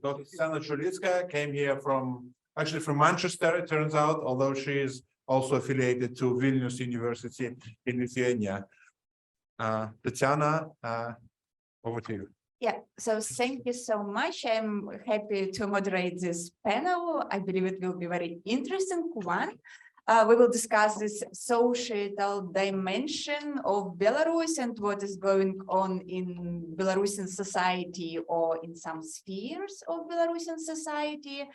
Tatsiana Chulitskaya came here actually from Manchester, it turns out, although she is also affiliated to Vilnius University in Lithuania. Tatsiana, over to you. Yeah, so thank you so much. I'm happy to moderate this panel. I believe it will be a very interesting one. We will discuss this societal dimension of Belarus and what is going on in Belarusian society or in some spheres of Belarusian society.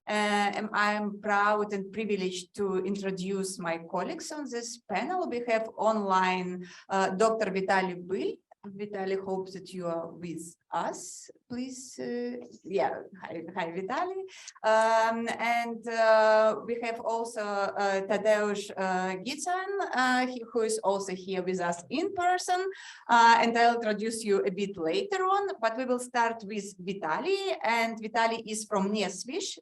And I'm proud and privileged to introduce my colleagues on this panel. We have online Dr. Vitali Byl. Vitali, hope that you are with us, please. Yeah, hi Vitali. And we have also Tadeusz Giczan, who is also here with us in person. And I'll introduce you a bit later on, but we will start with Vitali. And Vitali is from Nesvish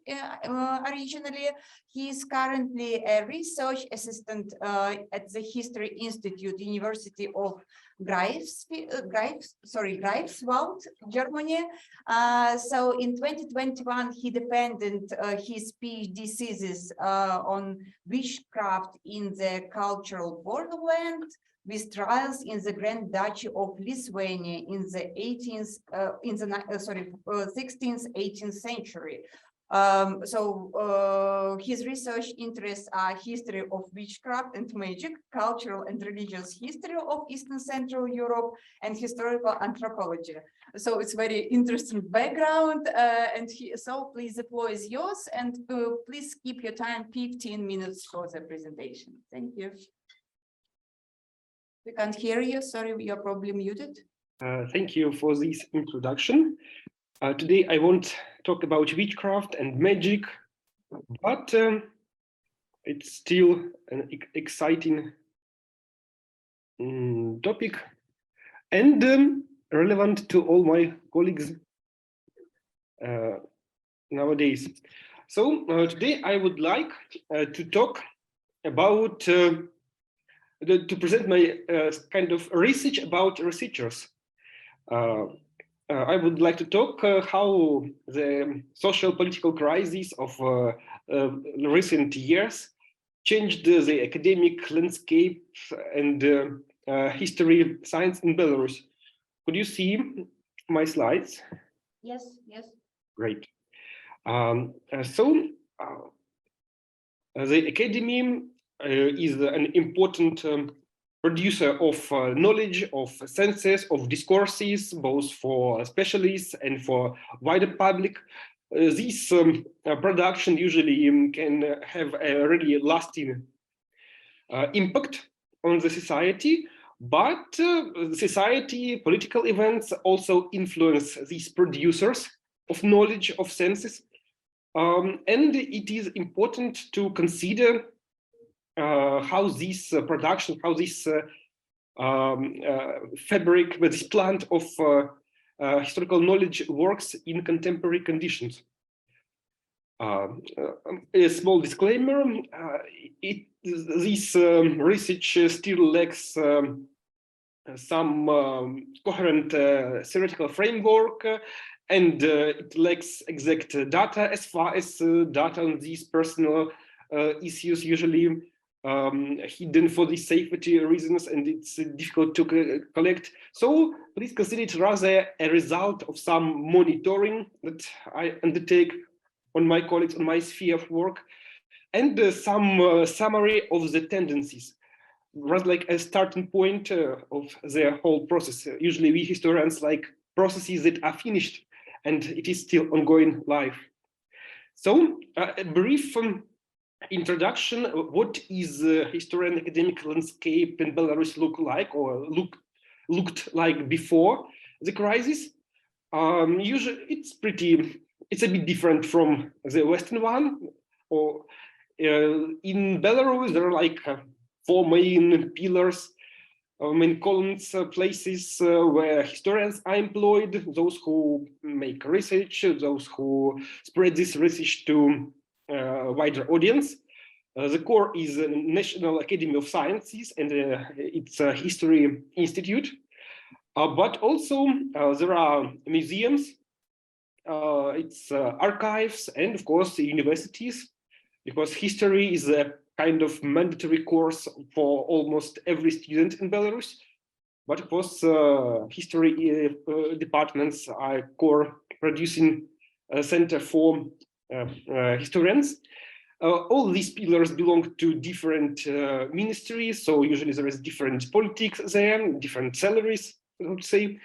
originally. He is currently a research assistant at the History Institute, University of Greifswald, Germany. So in 2021, he defended his PhD thesis on witchcraft in the cultural borderland, with trials in the Grand Duchy of Lithuania in the 16th, 18th century. His research interests are history of witchcraft and magic, cultural and religious history of Eastern Central Europe, and historical anthropology. So it's very interesting background. So please, the floor is yours, and please keep your time 15 minutes for the presentation. Thank you. We can't hear you. Sorry, you're probably muted. Thank you for this introduction. Today I won't talk about witchcraft and magic, but it's still an exciting topic and relevant to all my colleagues nowadays. So today I would like to talk about, to present my kind of research about researchers. I would like to talk how the social political crisis of recent years changed the academic landscape and history science in Belarus. Could you see my slides? Yes, yes. Great. The academy is an important producer of knowledge, of senses, of discourses, both for specialists and for wider public. This production usually can have a really lasting impact on the society, but society, political events also influence these producers of knowledge, of senses. And it is important to consider how this production, how this fabric, this plant of historical knowledge works in contemporary conditions. A small disclaimer, this research still lacks some coherent theoretical framework, and it lacks exact data as far as data on these personal issues usually hidden for the safety reasons, and it's difficult to collect. So please consider it rather a result of some monitoring that I undertake on my colleagues, on my sphere of work, and some summary of the tendencies, rather like a starting point of the whole process. Usually we historians like processes that are finished and it is still ongoing life. So a brief introduction. What is the historian academic landscape in Belarus look like, or looked like before the crisis? Usually it's a bit different from the Western one. Or in Belarus there are like 4 main pillars, main columns, places where historians are employed: those who make research, those who spread this research to wider audience. The core is the National Academy of Sciences and its History Institute. But also there are museums, its archives, and of course the universities, because history is a kind of mandatory course for almost every student in Belarus. But of course, history departments are core producing center for historians. All these pillars belong to different ministries, so usually there is different politics there, different salaries, I would say.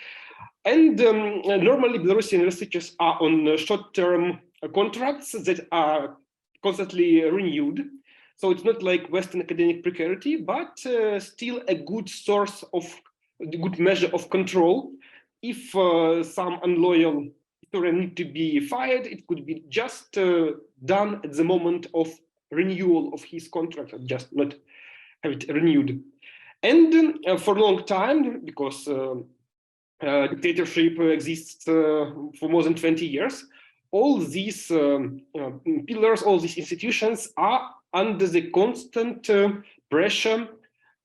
And normally Belarusian researchers are on short-term contracts that are constantly renewed. So it's not like Western academic precarity, but still a good source of, a good measure of control. If some unloyal historian need to be fired, it could be just done at the moment of renewal of his contract, just not have it renewed. And for a long time, because dictatorship exists for more than 20 years, all these pillars, all these institutions are under the constant pressure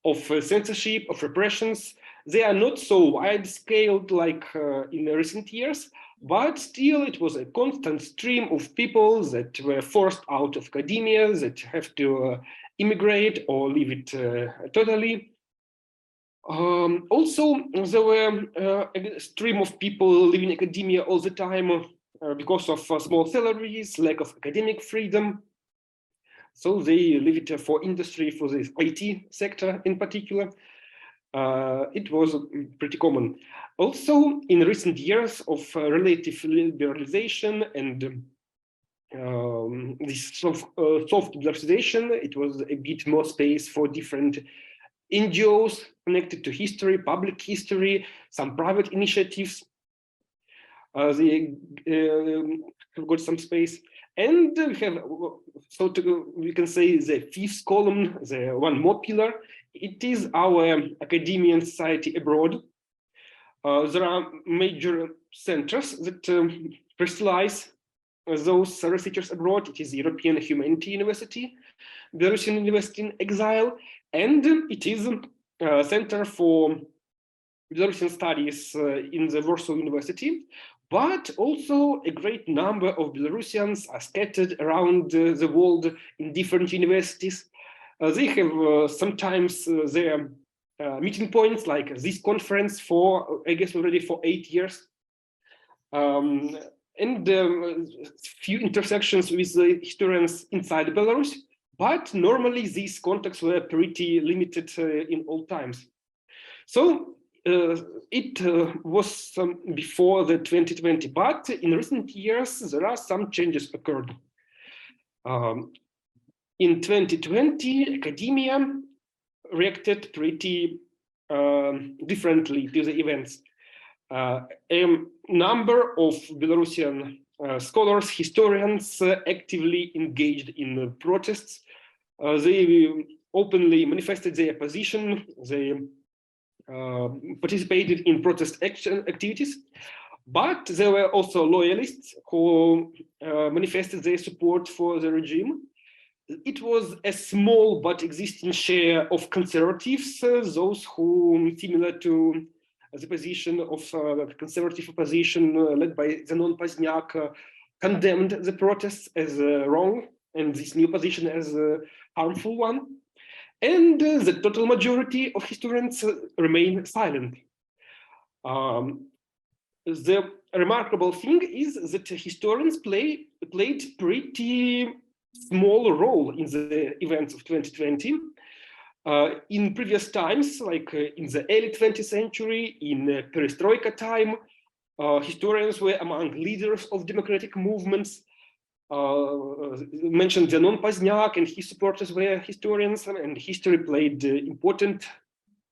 of censorship, of repressions. They are not so wide-scaled like in recent years, but still it was a constant stream of people that were forced out of academia, that have to immigrate or leave it totally. Also, there were a stream of people leaving academia all the time because of small salaries, lack of academic freedom. So they leave it for industry, for the IT sector in particular. It was pretty common. Also, in recent years of relative liberalization and this soft liberalization, it was a bit more space for different NGOs connected to history, public history, some private initiatives. They have got some space. And we have, so we can say the fifth column, the one more pillar, it is our academia and society abroad. There are major centers that specialize those researchers abroad. It is the European Humanity University, Belarusian University in Exile, and it is a center for Belarusian studies in the Warsaw University. But also a great number of Belarusians are scattered around the world in different universities. They have sometimes their meeting points, like this conference for, I guess, already for 8 years. And few intersections with the historians inside Belarus, but normally these contacts were pretty limited in all times. So it was before the 2020, but in recent years, there are some changes occurred. In 2020, academia reacted pretty differently to the events. A number of Belarusian scholars, historians actively engaged in protests. They openly manifested their position. They participated in protest activities, but there were also loyalists who manifested their support for the regime. It was a small but existing share of conservatives, those who, similar to the position of conservative opposition led by Zenon Pozniak, condemned the protests as wrong and this new position as a harmful one. And the total majority of historians remain silent. The remarkable thing is that historians played pretty small role in the events of 2020. In previous times, like in the early 20th century, in perestroika time, historians were among leaders of democratic movements. Mentioned Zenon Pozniak and his supporters were historians, and history played an important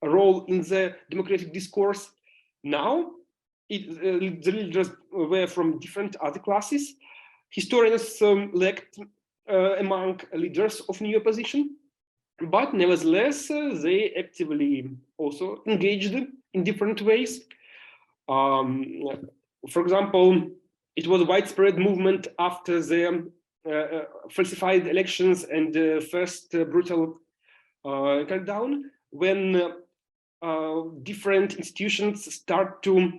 role in the democratic discourse. Now, the leaders were from different other classes. Historians lacked among leaders of new opposition, but nevertheless, they actively also engaged in different ways. For example, it was a widespread movement after the falsified elections and the first brutal crackdown, when different institutions start to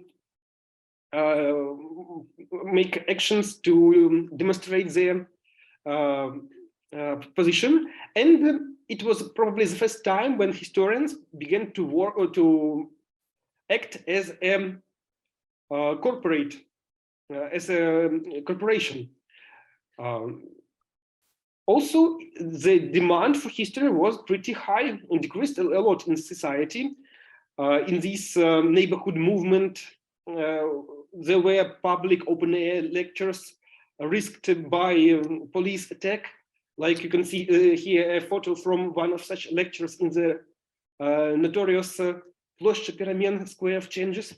make actions to demonstrate their position. And it was probably the first time when historians began to work or to act as a corporate, as a corporation. Also, the demand for history was pretty high and decreased a lot in society. In this neighborhood movement, there were public open-air lectures risked by police attack. Like you can see here a photo from one of such lectures in the notorious Ploshcha Перемен Square of Changes.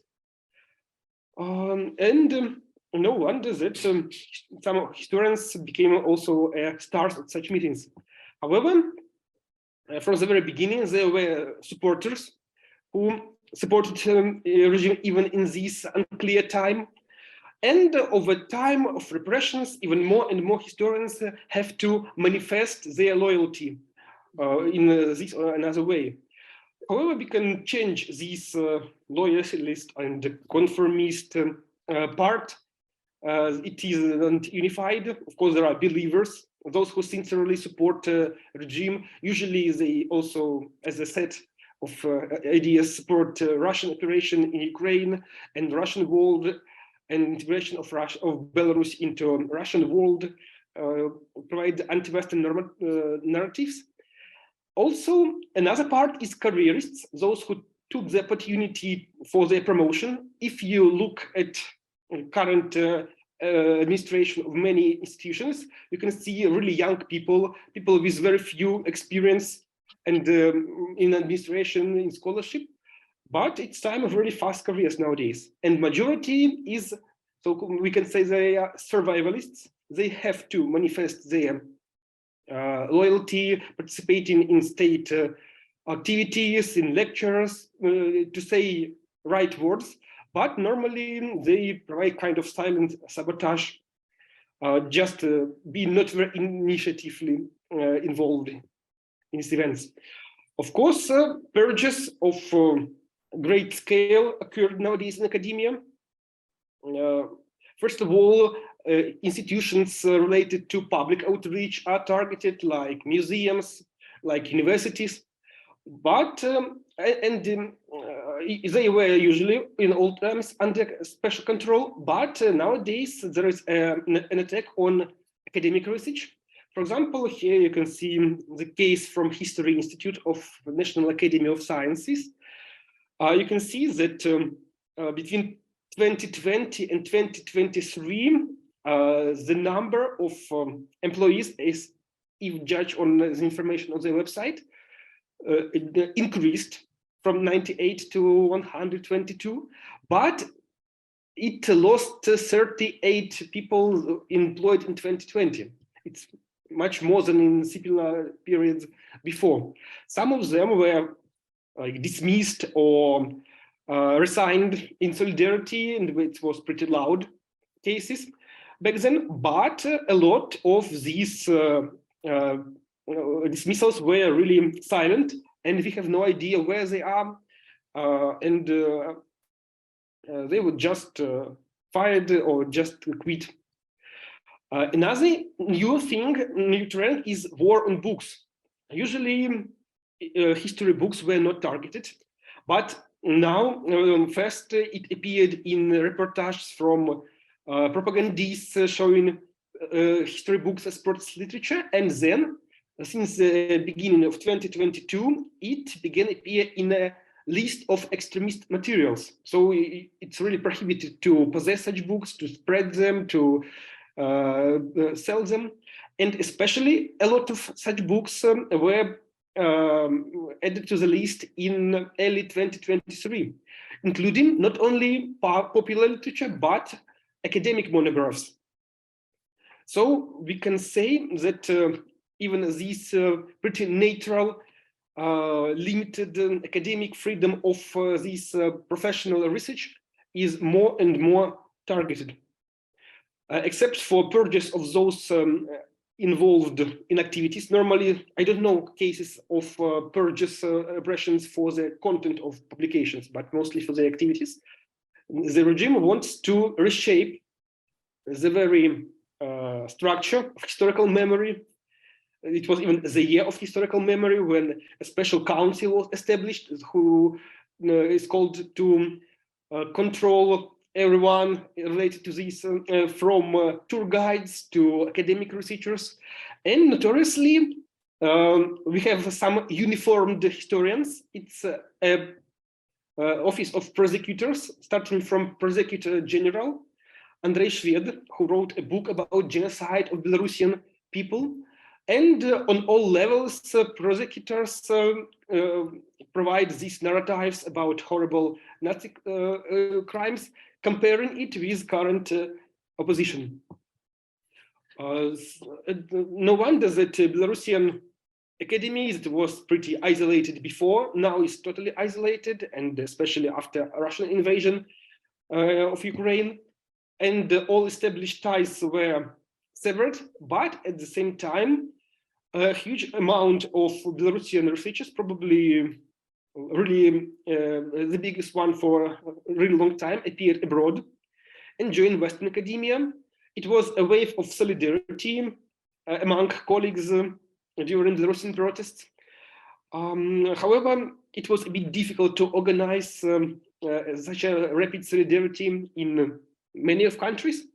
No wonder that some historians became also stars at such meetings. However, from the very beginning, there were supporters who supported the regime even in this unclear time. And over time of repressions, even more and more historians have to manifest their loyalty in this or another way. However, we can change this loyalist and conformist part. It isn't unified. Of course, there are believers, those who sincerely support regime. Usually, they also, as a set of ideas, support Russian operation in Ukraine and Russian world, and integration of Belarus into Russian world, provide anti-Western narratives. Also, another part is careerists, those who took the opportunity for their promotion. If you look at current administration of many institutions, you can see really young people with very few experience and in administration, in scholarship. But it's time of really fast careers nowadays. And majority is, so we can say they are survivalists. They have to manifest their loyalty, participating in state activities, in lectures, to say right words. But normally they provide kind of silent sabotage, just be not very initiatively involved in these events. Of course, purges of great scale occurred nowadays in academia. First of all, institutions related to public outreach are targeted, like museums, like universities. But they were usually in old times under special control. But nowadays there is an attack on academic research. For example, here you can see the case from History Institute of National Academy of Sciences. You can see that between 2020 and 2023, the number of employees is, if judged on the information on the website, it increased from 98 to 122, but it lost 38 people employed in 2020. It's much more than in similar periods before. Some of them were dismissed or resigned in solidarity, and it was pretty loud cases back then. But a lot of these dismissals were really silent, and we have no idea where they are, and they were just fired or just quit. Another new trend is war on books. Usually, history books were not targeted, but now first it appeared in reportages from propagandists showing history books as sports literature, and then since the beginning of 2022, it began to appear in a list of extremist materials. So it's really prohibited to possess such books, to spread them, to sell them. And especially a lot of such books were added to the list in early 2023, including not only popular literature, but academic monographs. So we can say that even this pretty natural, limited academic freedom of this professional research is more and more targeted. Except for purges of those involved in activities. Normally, I don't know cases of purges, repressions for the content of publications, but mostly for the activities. the regime wants to reshape the very structure of historical memory. It was even the year of historical memory when a special council was established who is called to control everyone related to this, from tour guides to academic researchers. And notoriously, we have some uniformed historians. It's a office of prosecutors, starting from Prosecutor General Andrei Shved, who wrote a book about genocide of Belarusian people. And on all levels, prosecutors provide these narratives about horrible Nazi crimes, comparing it with current opposition. No wonder that Belarusian academy that was pretty isolated before, now is totally isolated, and especially after Russian invasion of Ukraine, and all established ties were severed, but at the same time, a huge amount of Belarusian researchers, probably really the biggest one for a really long time, appeared abroad and joined Western academia. It was a wave of solidarity among colleagues during the Russian protests. However, it was a bit difficult to organize such a rapid solidarity in many of countries.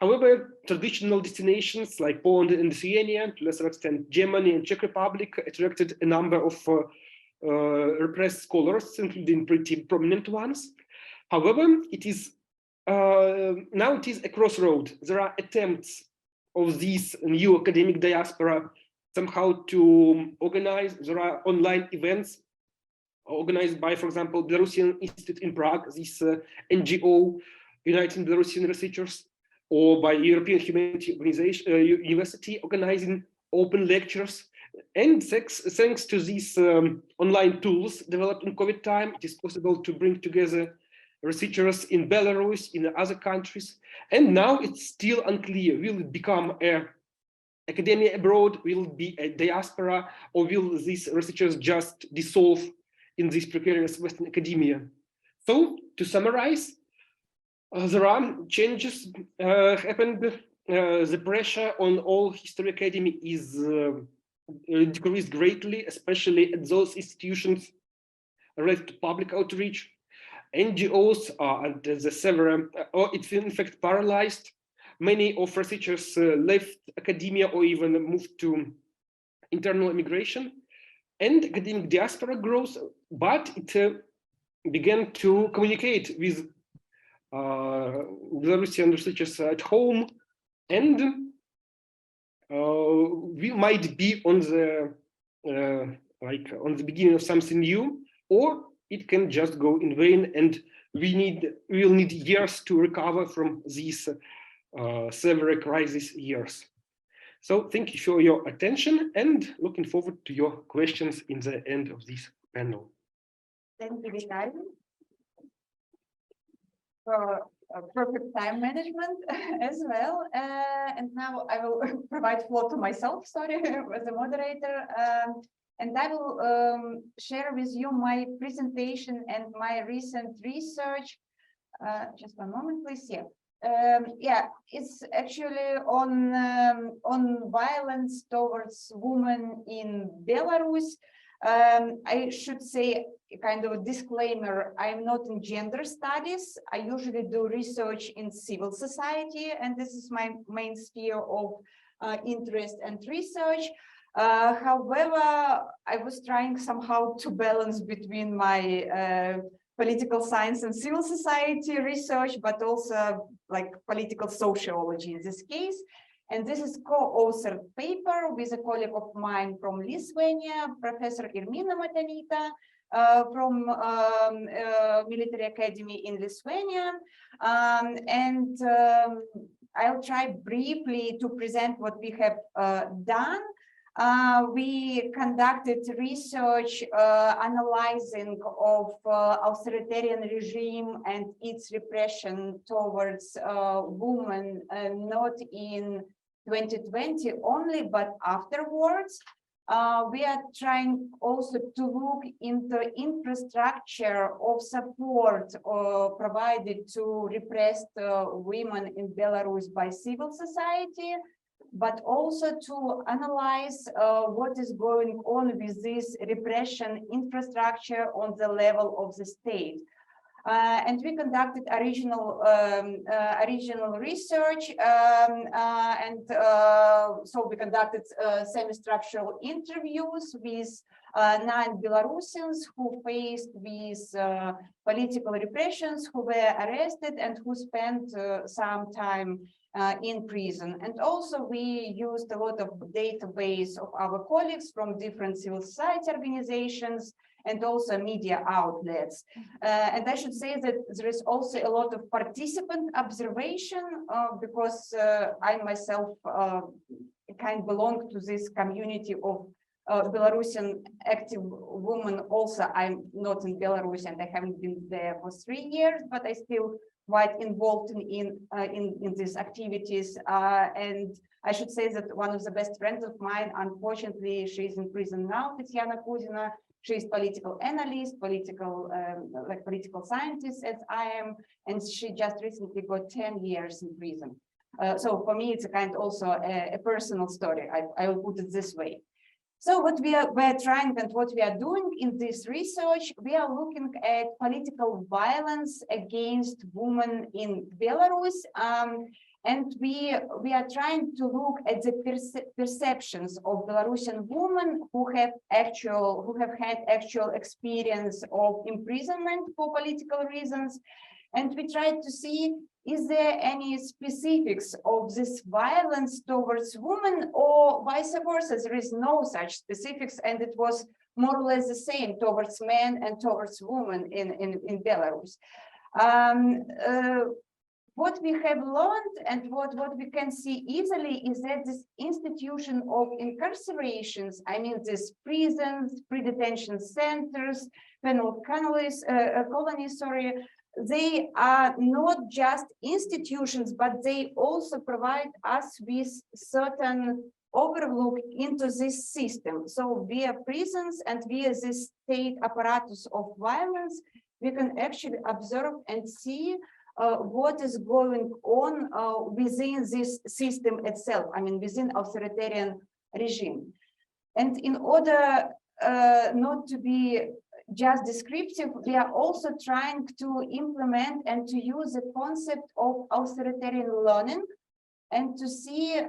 However, traditional destinations like Poland and Lithuania, to a lesser extent Germany and Czech Republic, attracted a number of repressed scholars, including pretty prominent ones. However, it is now it is a crossroad. There are attempts of this new academic diaspora somehow to organize. There are online events organized by, for example, Belarusian Institute in Prague, this NGO uniting Belarusian researchers, or by European Humanity Organization, University organizing open lectures. And thanks to these online tools developed in COVID time, it is possible to bring together researchers in Belarus, in other countries. And now it's still unclear, will it become a academia abroad, will it be a diaspora, or will these researchers just dissolve in this precarious Western academia? So to summarize, there are changes happened. The pressure on all history academy is decreased greatly, especially at those institutions related to public outreach. NGOs are at the several, or it's in fact paralyzed. Many of researchers left academia or even moved to internal immigration, and academic diaspora grows, but it began to communicate with Belarusian researchers at home, and we might be on the on the beginning of something new, or it can just go in vain, and we'll need years to recover from these severe crisis years. So thank you for your attention, and looking forward to your questions in the end of this panel. Thank you, Vitali, for perfect time management as well. And now I will provide floor to myself, sorry, as a moderator. And I will share with you my presentation and my recent research. Just one moment, please. Yeah, it's actually on violence towards women in Belarus. I should say a kind of a disclaimer, I'm not in gender studies. I usually do research in civil society, and this is my main sphere of interest and research. However, I was trying somehow to balance between my political science and civil society research, but also like political sociology in this case. And this is co-authored paper with a colleague of mine from Lithuania, Professor Irmina Matanita, from Military Academy in Lithuania. I'll try briefly to present what we have done. We conducted research analyzing of authoritarian regime and its repression towards women, not in 2020 only, but afterwards. We are trying also to look into infrastructure of support provided to repressed women in Belarus by civil society, but also to analyze what is going on with this repression infrastructure on the level of the state. And we conducted original research, so we conducted semi-structural interviews with 9 Belarusians who faced with political repressions, who were arrested and who spent some time in prison. And also we used a lot of database of our colleagues from different civil society organizations and also media outlets. And I should say that there is also a lot of participant observation because I myself kind of belong to this community of Belarusian active women. Also, I'm not in Belarus and I haven't been there for 3 years, but I still quite involved in these activities. And I should say that one of the best friends of mine, unfortunately, she's in prison now, Tatsiana Chulitskaya. She's political analyst, political scientist, as I am, and she just recently got 10 years in prison. So for me, it's a kind of also a personal story. I will put it this way. So what we're trying and what we are doing in this research, we are looking at political violence against women in Belarus. And we are trying to look at the perceptions of Belarusian women who have had actual experience of imprisonment for political reasons. And we try to see, is there any specifics of this violence towards women, or vice versa? There is no such specifics, and it was more or less the same towards men and towards women in Belarus. What we have learned and what we can see easily is that this institution of incarcerations, I mean, these prisons, pre-detention centers, penal colonies, they are not just institutions, but they also provide us with certain overlook into this system. So via prisons and via this state apparatus of violence, we can actually observe and see what is going on within this system itself, I mean, within authoritarian regime. And in order not to be just descriptive, we are also trying to implement and to use the concept of authoritarian learning and to see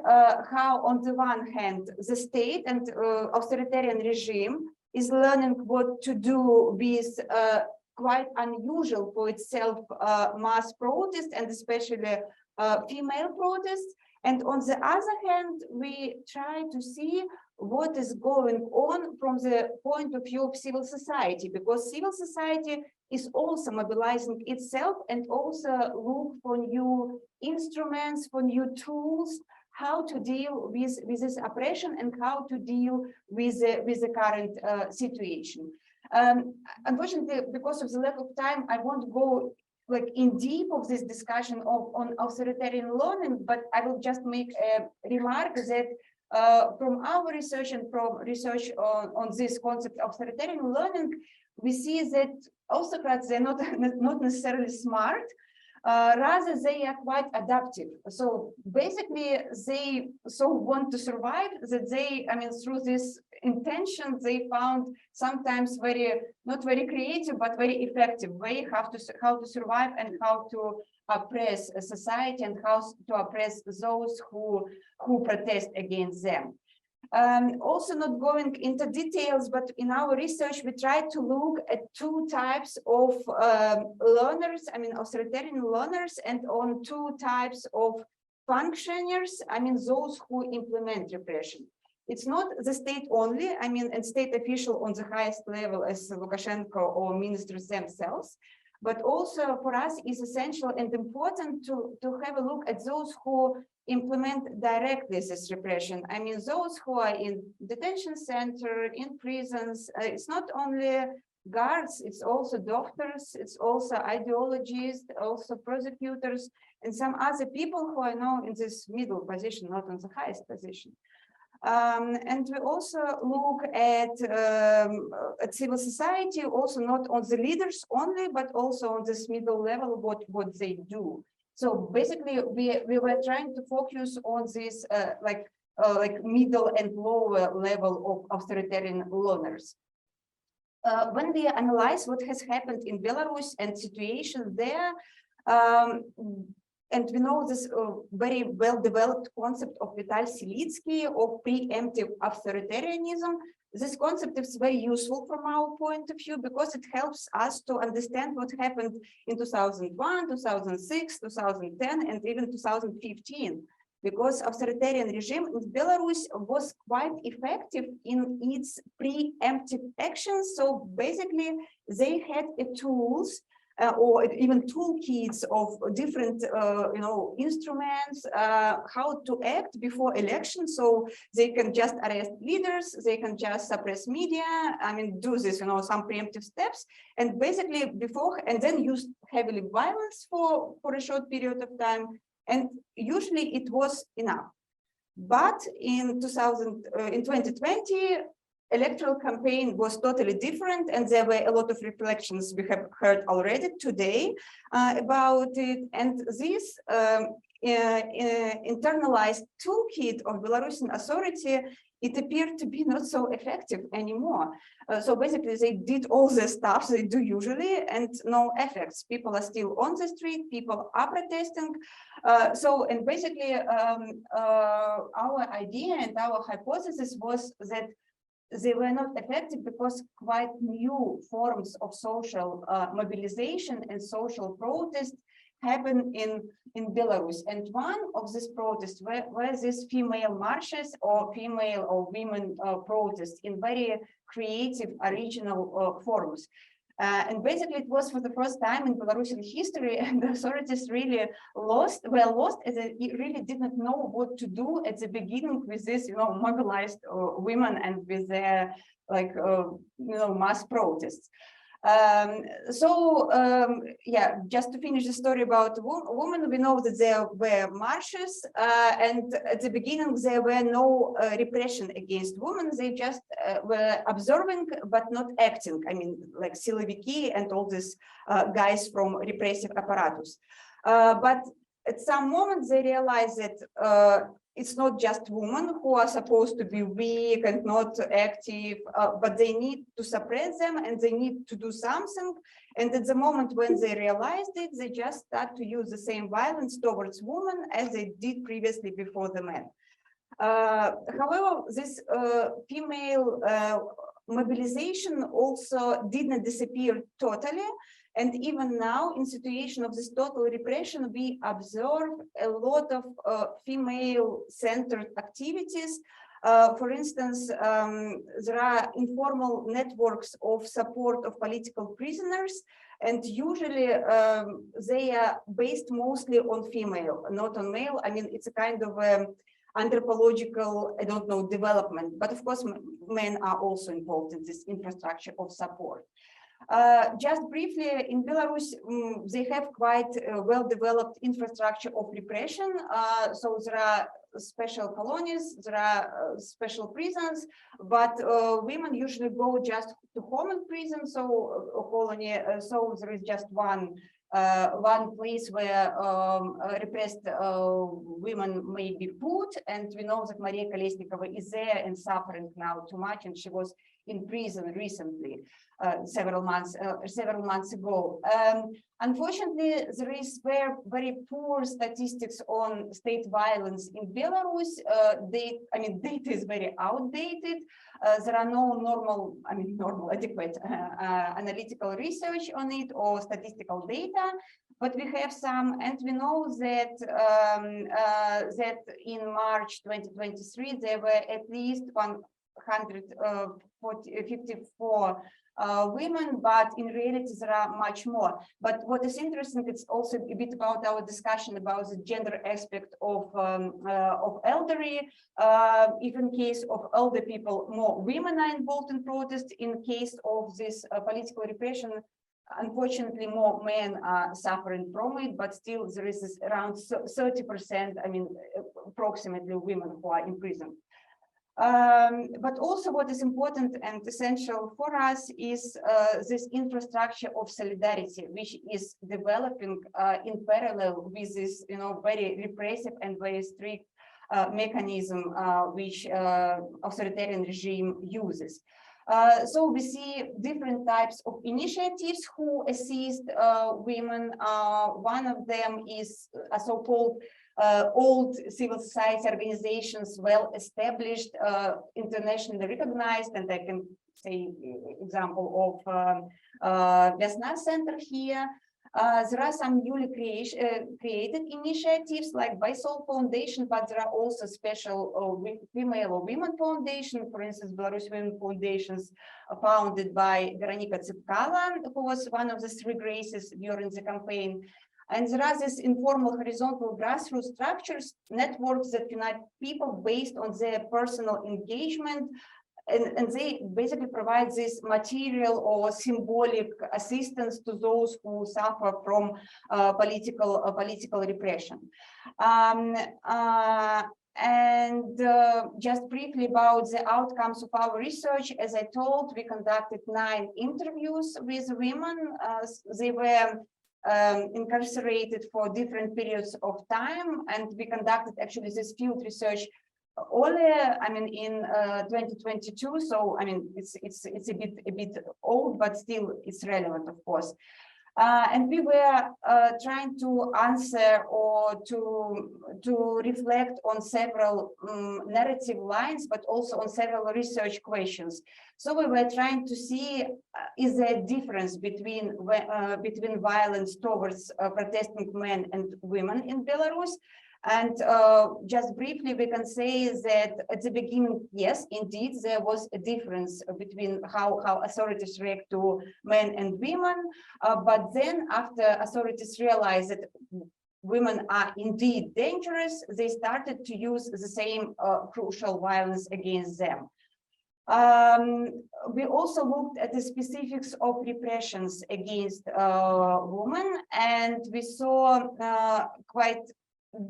how, on the one hand, the state and authoritarian regime is learning what to do with quite unusual for itself mass protest, and especially female protests. And on the other hand, we try to see what is going on from the point of view of civil society, because civil society is also mobilizing itself and also look for new instruments, for new tools, how to deal with this oppression and how to deal with the current situation. Unfortunately, because of the lack of time, I won't go in deep of this discussion on authoritarian learning, but I will just make a remark that from our research and from research on this concept of authoritarian learning, we see that autocrats, they're not necessarily smart, rather they are quite adaptive. So basically they want to survive, that they, I mean, through this intention, they found sometimes not very creative, but very effective way how to survive and how to oppress a society and how to oppress those who protest against them. Also not going into details, but in our research, we try to look at 2 types of learners, I mean, authoritarian learners, and on 2 types of functionaries, I mean, those who implement repression. It's not the state only, I mean, and state official on the highest level as Lukashenko or ministers themselves, but also for us is essential and important to have a look at those who implement directly this repression. I mean, those who are in detention center, in prisons, it's not only guards, it's also doctors, it's also ideologists, also prosecutors, and some other people who are now in this middle position, not in the highest position. And we also look at civil society, also not on the leaders only, but also on this middle level, what they do. So basically, we were trying to focus on this like middle and lower level of authoritarian learners. When we analyze what has happened in Belarus and situation there, and we know this very well-developed concept of Vitali Chulitskaya of preemptive authoritarianism. This concept is very useful from our point of view because it helps us to understand what happened in 2001, 2006, 2010, and even 2015. Because authoritarian regime in Belarus was quite effective in its preemptive actions. So basically, they had tools or even toolkits of different, instruments, how to act before election. So they can just arrest leaders, they can just suppress media. I mean, do this, some preemptive steps, and basically before, and then use heavily violence for a short period of time. And usually it was enough. But in 2020, electoral campaign was totally different, and there were a lot of reflections we have heard already today about it. And this internalized toolkit of Belarusian authority, it appeared to be not so effective anymore. So basically, they did all the stuff they do usually, and no effects. People are still on the street, people are protesting. And basically, our idea and our hypothesis was that they were not effective because quite new forms of social mobilization and social protest happened in Belarus. And one of these protests were these female marches or female or women protests in very creative, original forms. And basically, it was for the first time in Belarusian history, and the authorities really were lost, as they really did not know what to do at the beginning with this, mobilized women and with their mass protests. Just to finish the story about women, we know that there were marches, and at the beginning there were no repression against women. They just were observing but not acting. I mean, like siloviki and all these guys from repressive apparatus. But at some moment they realized that it's not just women who are supposed to be weak and not active, but they need to suppress them and they need to do something. And at the moment when they realized it, they just start to use the same violence towards women as they did previously before the men. However, this female mobilization also did not disappear totally. And even now, in situation of this total repression, we observe a lot of female-centered activities. For instance, there are informal networks of support of political prisoners, and usually they are based mostly on female, not on male. I mean, it's a kind of anthropological, development. But of course, men are also involved in this infrastructure of support. Just briefly, in Belarus, they have quite a well-developed infrastructure of repression. So there are special colonies, there are special prisons, but women usually go just to common prison, so a colony. So there is just one place where repressed women may be put, and we know that Maria Kolesnikova is there and suffering now too much, and she was in prison recently, several months ago. Unfortunately, there is very poor statistics on state violence in Belarus. Data is very outdated. There are no adequate analytical research on it or statistical data, but we have some, and we know that that in March 2023 there were at least 154 women, but in reality there are much more. But what is interesting, it's also a bit about our discussion about the gender aspect of elderly. If in case of elder people, more women are involved in protest. In case of this political repression, unfortunately, more men are suffering from it, but still there is this around 30%, approximately women who are in prison. But also what is important and essential for us is this infrastructure of solidarity, which is developing in parallel with this, very repressive and very strict mechanism which authoritarian regime uses. So we see different types of initiatives who assist women. One of them is a so-called old civil society organizations, well established, internationally recognized, and I can say example of Vesna Center here. There are some newly created initiatives like Baisol Foundation, but there are also special female or women foundation, for instance, Belarusian Women Foundations founded by Veronika Tsipkala, who was one of the 3 graces during the campaign. And there are these informal horizontal grassroots structures, networks that unite people based on their personal engagement. And they basically provide this material or symbolic assistance to those who suffer from political repression. Just briefly about the outcomes of our research, as I told, we conducted 9 interviews with women. They were incarcerated for different periods of time, and we conducted actually this field research only, in 2022. So, it's a bit old, but still it's relevant, of course. And we were trying to answer or to reflect on several narrative lines, but also on several research questions. So we were trying to see, is there a difference between violence towards protesting men and women in Belarus? And just briefly, we can say that at the beginning, yes, indeed, there was a difference between how authorities react to men and women. But then after authorities realized that women are indeed dangerous, they started to use the same crucial violence against them. We also looked at the specifics of repressions against women, and we saw quite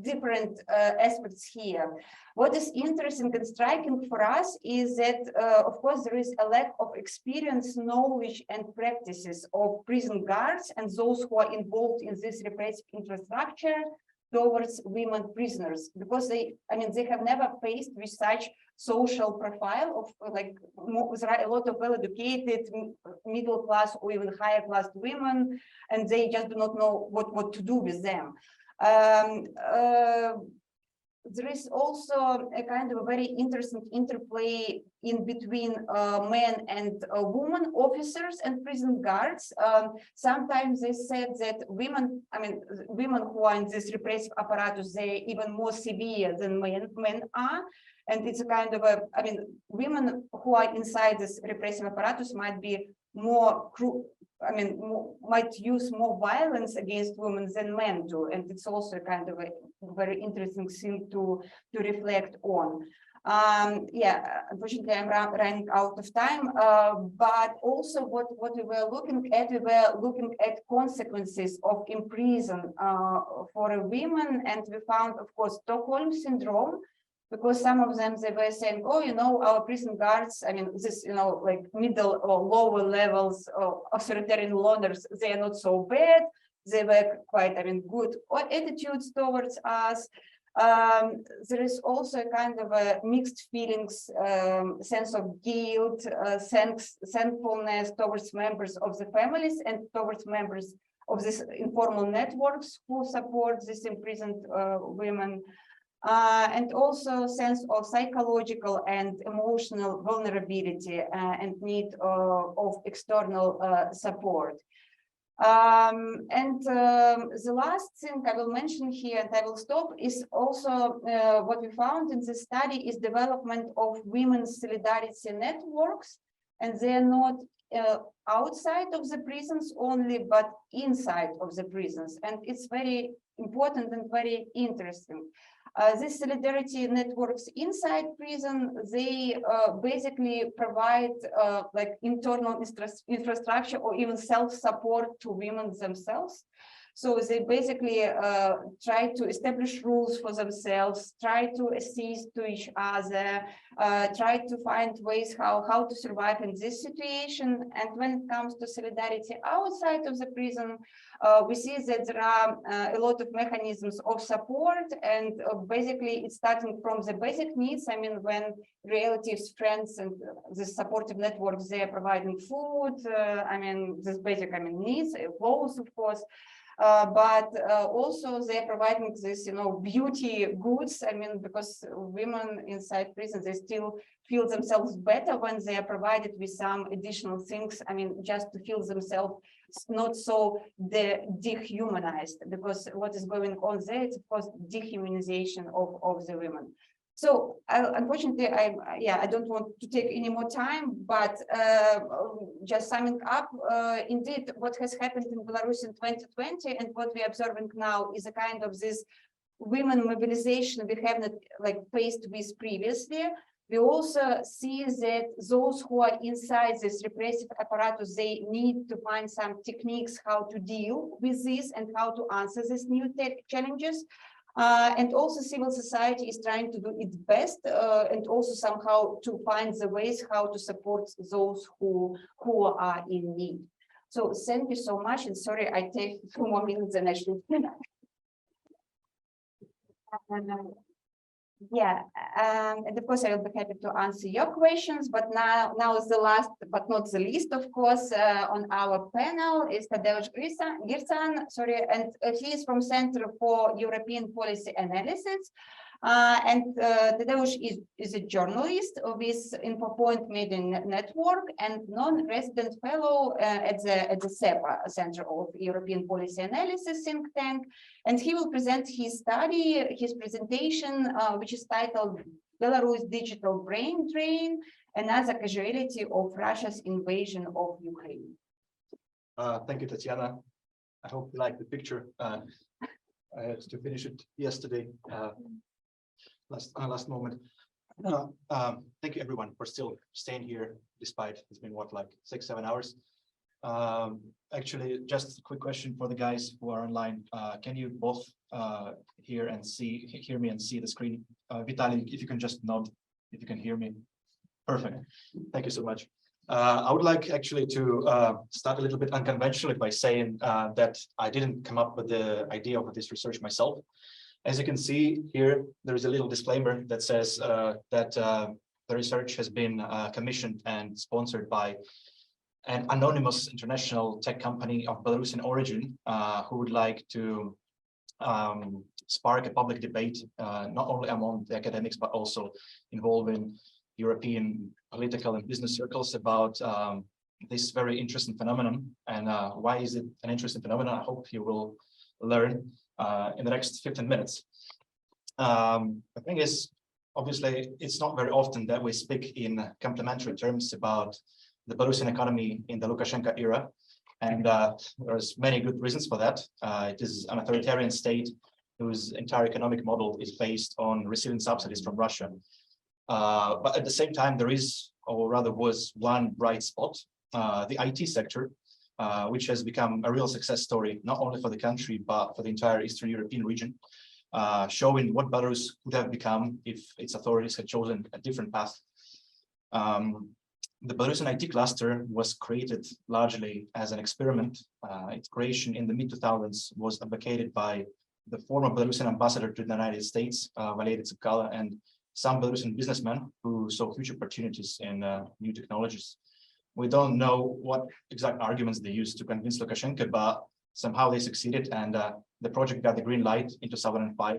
different aspects here. What is interesting and striking for us is that, of course, there is a lack of experience, knowledge, and practices of prison guards and those who are involved in this repressive infrastructure towards women prisoners, because they have never faced with such social profile of there are a lot of well-educated middle class or even higher class women, and they just do not know what to do with them. There is also a kind of a very interesting interplay in between men and women officers and prison guards. Sometimes they said that women who are in this repressive apparatus, they're even more severe than men are. And it's a kind of a, women who are inside this repressive apparatus might be might use more violence against women than men do, and it's also kind of a very interesting thing to reflect on. Unfortunately, I'm running out of time, but also what we were looking at consequences of imprisonment for a women, and we found, of course, Stockholm syndrome, because some of them, they were saying, oh, our prison guards, this, like middle or lower levels of authoritarian loners, they are not so bad. They were quite, good attitudes towards us. There is also a kind of a mixed feelings, sense of guilt, thankfulness towards members of the families and towards members of these informal networks who support these imprisoned women. And also sense of psychological and emotional vulnerability and need of external support. The last thing I will mention here, and I will stop, is also what we found in this study is development of women's solidarity networks, and they are not outside of the prisons only, but inside of the prisons, and it's very important and very interesting. These solidarity networks inside prison, they basically provide internal infrastructure or even self-support to women themselves. So they basically try to establish rules for themselves, try to assist to each other, try to find ways how to survive in this situation. And when it comes to solidarity outside of the prison, we see that there are a lot of mechanisms of support, and basically it's starting from the basic needs. I mean, when relatives, friends, and the supportive networks, they are providing food, I mean, this basic, I mean, needs, clothes, of course. But also they're providing this, you know, beauty goods. I mean, because women inside prison, they still feel themselves better when they are provided with some additional things. I mean, just to feel themselves not so dehumanized, because what is going on there, it's of course dehumanization of the women. So unfortunately, I don't want to take any more time, but just summing up, indeed, what has happened in Belarus in 2020 and what we're observing now is a kind of this women mobilization we haven't like faced with previously. We also see that those who are inside this repressive apparatus, they need to find some techniques how to deal with this and how to answer these new challenges. And also civil society is trying to do its best and also somehow to find the ways how to support those who are in need. So thank you so much, and sorry I take 2 more minutes than I should. Yeah, and of course I will be happy to answer your questions, but now is the last but not the least, of course, on our panel is Tadeusz Giczan, sorry, and he is from Center for European Policy Analysis. And Tadeusz is a journalist with InfoPoint Media Network and non-resident fellow at the CEPA, Center of European Policy Analysis think tank. And he will present his presentation, which is titled Belarus Digital Brain Drain, Another Casualty of Russia's Invasion of Ukraine. Thank you, Tatsiana. I hope you like the picture. I had to finish it yesterday. Last moment. Thank you everyone for still staying here despite it's been what, like 6-7 hours. Actually, just a quick question for the guys who are online. Can you both hear me and see the screen? Vitali, if you can just nod if you can hear me. Perfect. Thank you so much. I would like actually to start a little bit unconventionally by saying that I didn't come up with the idea of this research myself. As you can see here, there is a little disclaimer that says that the research has been commissioned and sponsored by an anonymous international tech company of Belarusian origin who would like to spark a public debate, not only among the academics, but also involving European political and business circles about this very interesting phenomenon. And why is it an interesting phenomenon? I hope you will learn in the next 15 minutes. The thing is, obviously, it's not very often that we speak in complementary terms about the Belarusian economy in the Lukashenko era. And there's many good reasons for that. It is an authoritarian state whose entire economic model is based on receiving subsidies from Russia. But at the same time, there is, or rather was, one bright spot, the IT sector, which has become a real success story, not only for the country, but for the entire Eastern European region, showing what Belarus could have become if its authorities had chosen a different path. The Belarusian IT cluster was created largely as an experiment. Its creation in the mid-2000s was advocated by the former Belarusian ambassador to the United States, Valery Tsepkalo, and some Belarusian businessmen who saw huge opportunities in new technologies. We don't know what exact arguments they used to convince Lukashenko, but somehow they succeeded, and the project got the green light in 2005.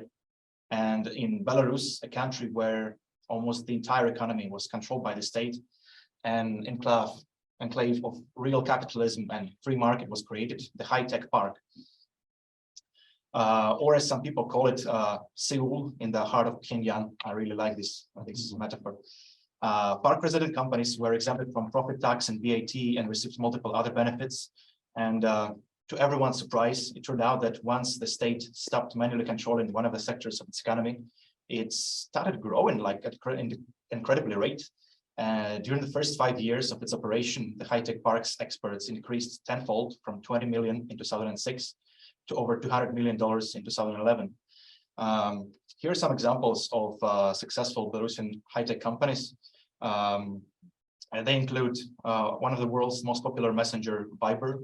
And in Belarus, a country where almost the entire economy was controlled by the state, an enclave of real capitalism and free market was created, the high-tech park. Or as some people call it, Seoul in the heart of Pyongyang. I really like this metaphor. Park-resident companies were exempted from profit tax and VAT and received multiple other benefits. And to everyone's surprise, it turned out that once the state stopped manually controlling one of the sectors of its economy, it started growing like at an incredibly rate. During the first 5 years of its operation, the high-tech parks exports increased tenfold from 20 million in 2006 to over $200 million in 2011. Here are some examples of successful Belarusian high-tech companies. And they include one of the world's most popular messenger, Viber,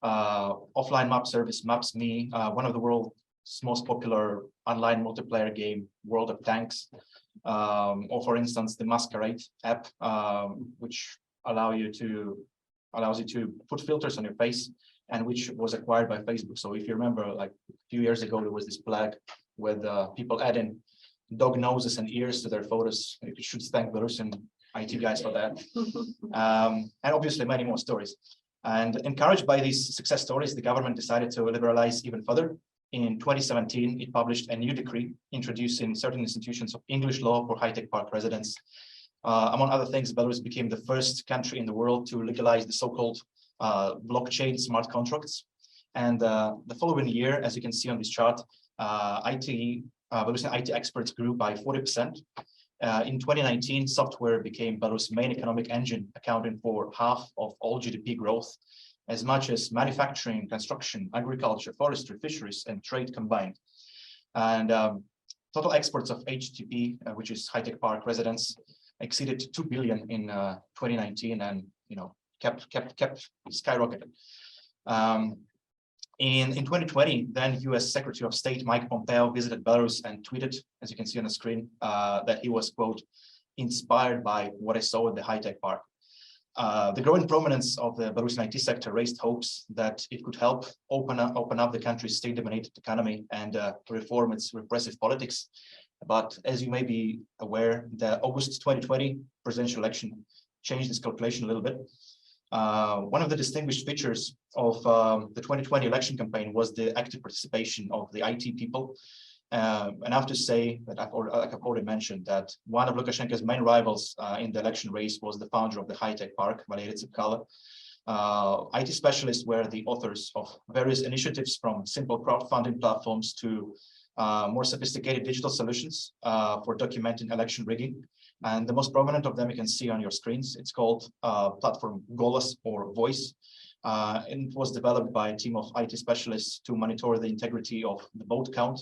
offline map service, Maps.me, one of the world's most popular online multiplayer game, World of Tanks, or for instance, the Masquerade app, which allows you to put filters on your face, and which was acquired by Facebook. So if you remember, like a few years ago, there was this plague with people adding dog noses and ears to their photos. You should thank Belarusian IT guys for that. And obviously many more stories. And encouraged by these success stories, the government decided to liberalize even further. In 2017, it published a new decree introducing certain institutions of English law for high-tech park residents. Among other things, Belarus became the first country in the world to legalize the so-called blockchain smart contracts. And the following year, as you can see on this chart, Belarusian IT experts grew by 40%. In 2019, software became Belarus' main economic engine, accounting for half of all GDP growth, as much as manufacturing, construction, agriculture, forestry, fisheries, and trade combined. And total exports of HTP, which is high-tech park residents, exceeded 2 billion in 2019, and kept skyrocketed. In 2020, then U.S. Secretary of State Mike Pompeo visited Belarus and tweeted, as you can see on the screen, that he was, quote, inspired by what I saw at the high-tech park. The growing prominence of the Belarusian IT sector raised hopes that it could help open up the country's state-dominated economy and reform its repressive politics. But as you may be aware, the August 2020 presidential election changed this calculation a little bit. One of the distinguished features of the 2020 election campaign was the active participation of the IT people. And I have to say that I've already mentioned that one of Lukashenko's main rivals in the election race was the founder of the high-tech park, Valery Tsepkalo. IT specialists were the authors of various initiatives, from simple crowdfunding platforms to more sophisticated digital solutions for documenting election rigging. And the most prominent of them you can see on your screens. It's called platform Golos, or Voice. And it was developed by a team of IT specialists to monitor the integrity of the vote count.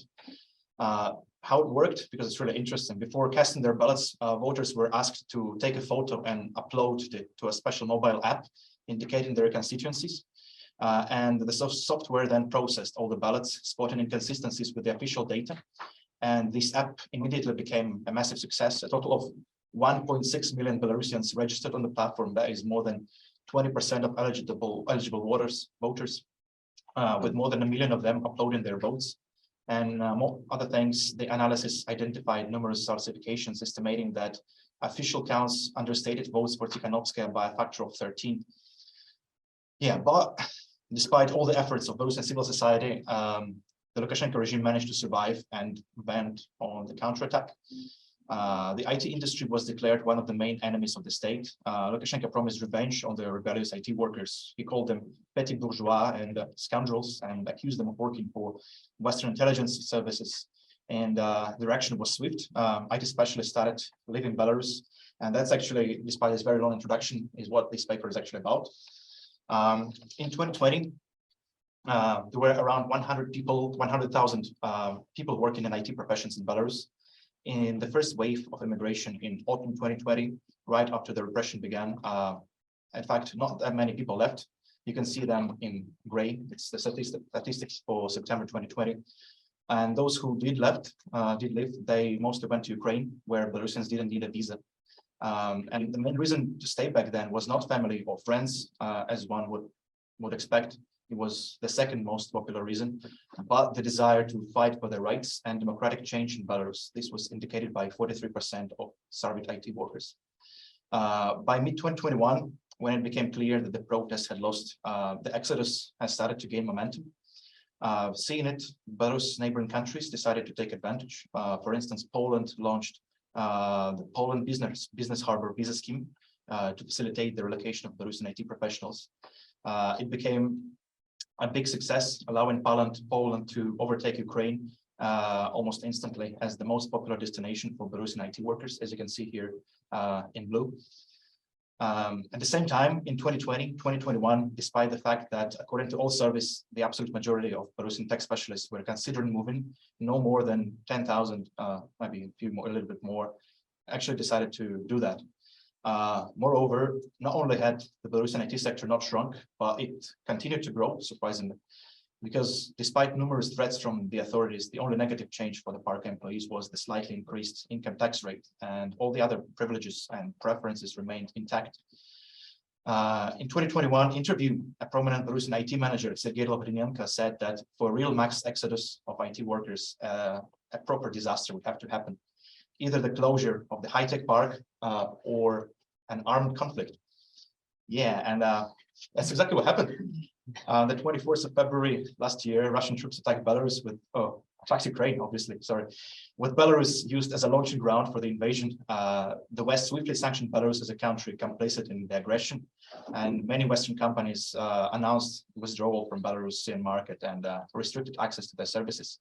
How it worked, because it's really interesting. Before casting their ballots, voters were asked to take a photo and upload it to a special mobile app indicating their constituencies. And the software then processed all the ballots, spotting inconsistencies with the official data. And this app immediately became a massive success. A total of 1.6 million Belarusians registered on the platform. That is more than 20% of eligible voters, with more than 1 million of them uploading their votes. And more other things, the analysis identified numerous falsifications, estimating that official counts understated votes for Tikhanovskaya by a factor of 13. Yeah, but despite all the efforts of Belarusian civil society, the Lukashenko regime managed to survive and went on the counterattack. The IT industry was declared one of the main enemies of the state. Lukashenko promised revenge on the rebellious IT workers. He called them petty bourgeois and scoundrels, and accused them of working for Western intelligence services. And the reaction was swift. IT specialists started leaving Belarus. And that's actually, despite this very long introduction, is what this paper is actually about. In 2020, there were around 100,000 people working in IT professions in Belarus. In the first wave of immigration in autumn 2020, right after the repression began, in fact, not that many people left. You can see them in gray. It's the statistics for September 2020. And those who did leave, they mostly went to Ukraine, where Belarusians didn't need a visa. And the main reason to stay back then was not family or friends, as one would expect. It was the second most popular reason, but the desire to fight for their rights and democratic change in Belarus. This was indicated by 43% of surveyed IT workers. By mid-2021, when it became clear that the protests had lost, the exodus has started to gain momentum. Seeing it, Belarus' neighboring countries decided to take advantage. For instance, Poland launched the Poland Business Harbor Visa Scheme to facilitate the relocation of Belarusian IT professionals. It became a big success, allowing Poland to overtake Ukraine almost instantly as the most popular destination for Belarusian IT workers, as you can see here in blue. At the same time, in 2020, 2021, despite the fact that according to all surveys, the absolute majority of Belarusian tech specialists were considering moving, no more than 10,000, maybe a few more, a little bit more, actually decided to do that. Moreover, not only had the Belarusian IT sector not shrunk, but it continued to grow, surprisingly, because despite numerous threats from the authorities, the only negative change for the park employees was the slightly increased income tax rate, and all the other privileges and preferences remained intact. In 2021 interview, a prominent Belarusian IT manager, Sergei Lovrinenko, said that for a real max exodus of IT workers, a proper disaster would have to happen. Either the closure of the high-tech park or an armed conflict. Yeah, and that's exactly what happened. The 24th of February last year, Russian troops attacked Belarus with, attacked Ukraine, obviously, sorry, with Belarus used as a launching ground for the invasion. The West swiftly sanctioned Belarus as a country complicit in the aggression, and many Western companies announced withdrawal from Belarusian market and restricted access to their services.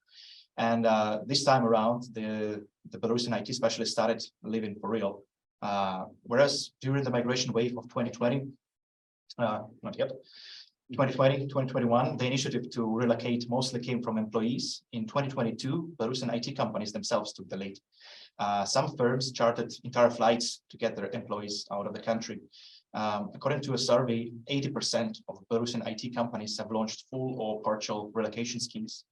And this time around, the Belarusian IT specialists started living for real. Whereas during the migration wave of 2020, not yet, 2020, 2021, the initiative to relocate mostly came from employees. In 2022, Belarusian IT companies themselves took the lead. Some firms chartered entire flights to get their employees out of the country. According to a survey, 80% of Belarusian IT companies have launched full or partial relocation schemes.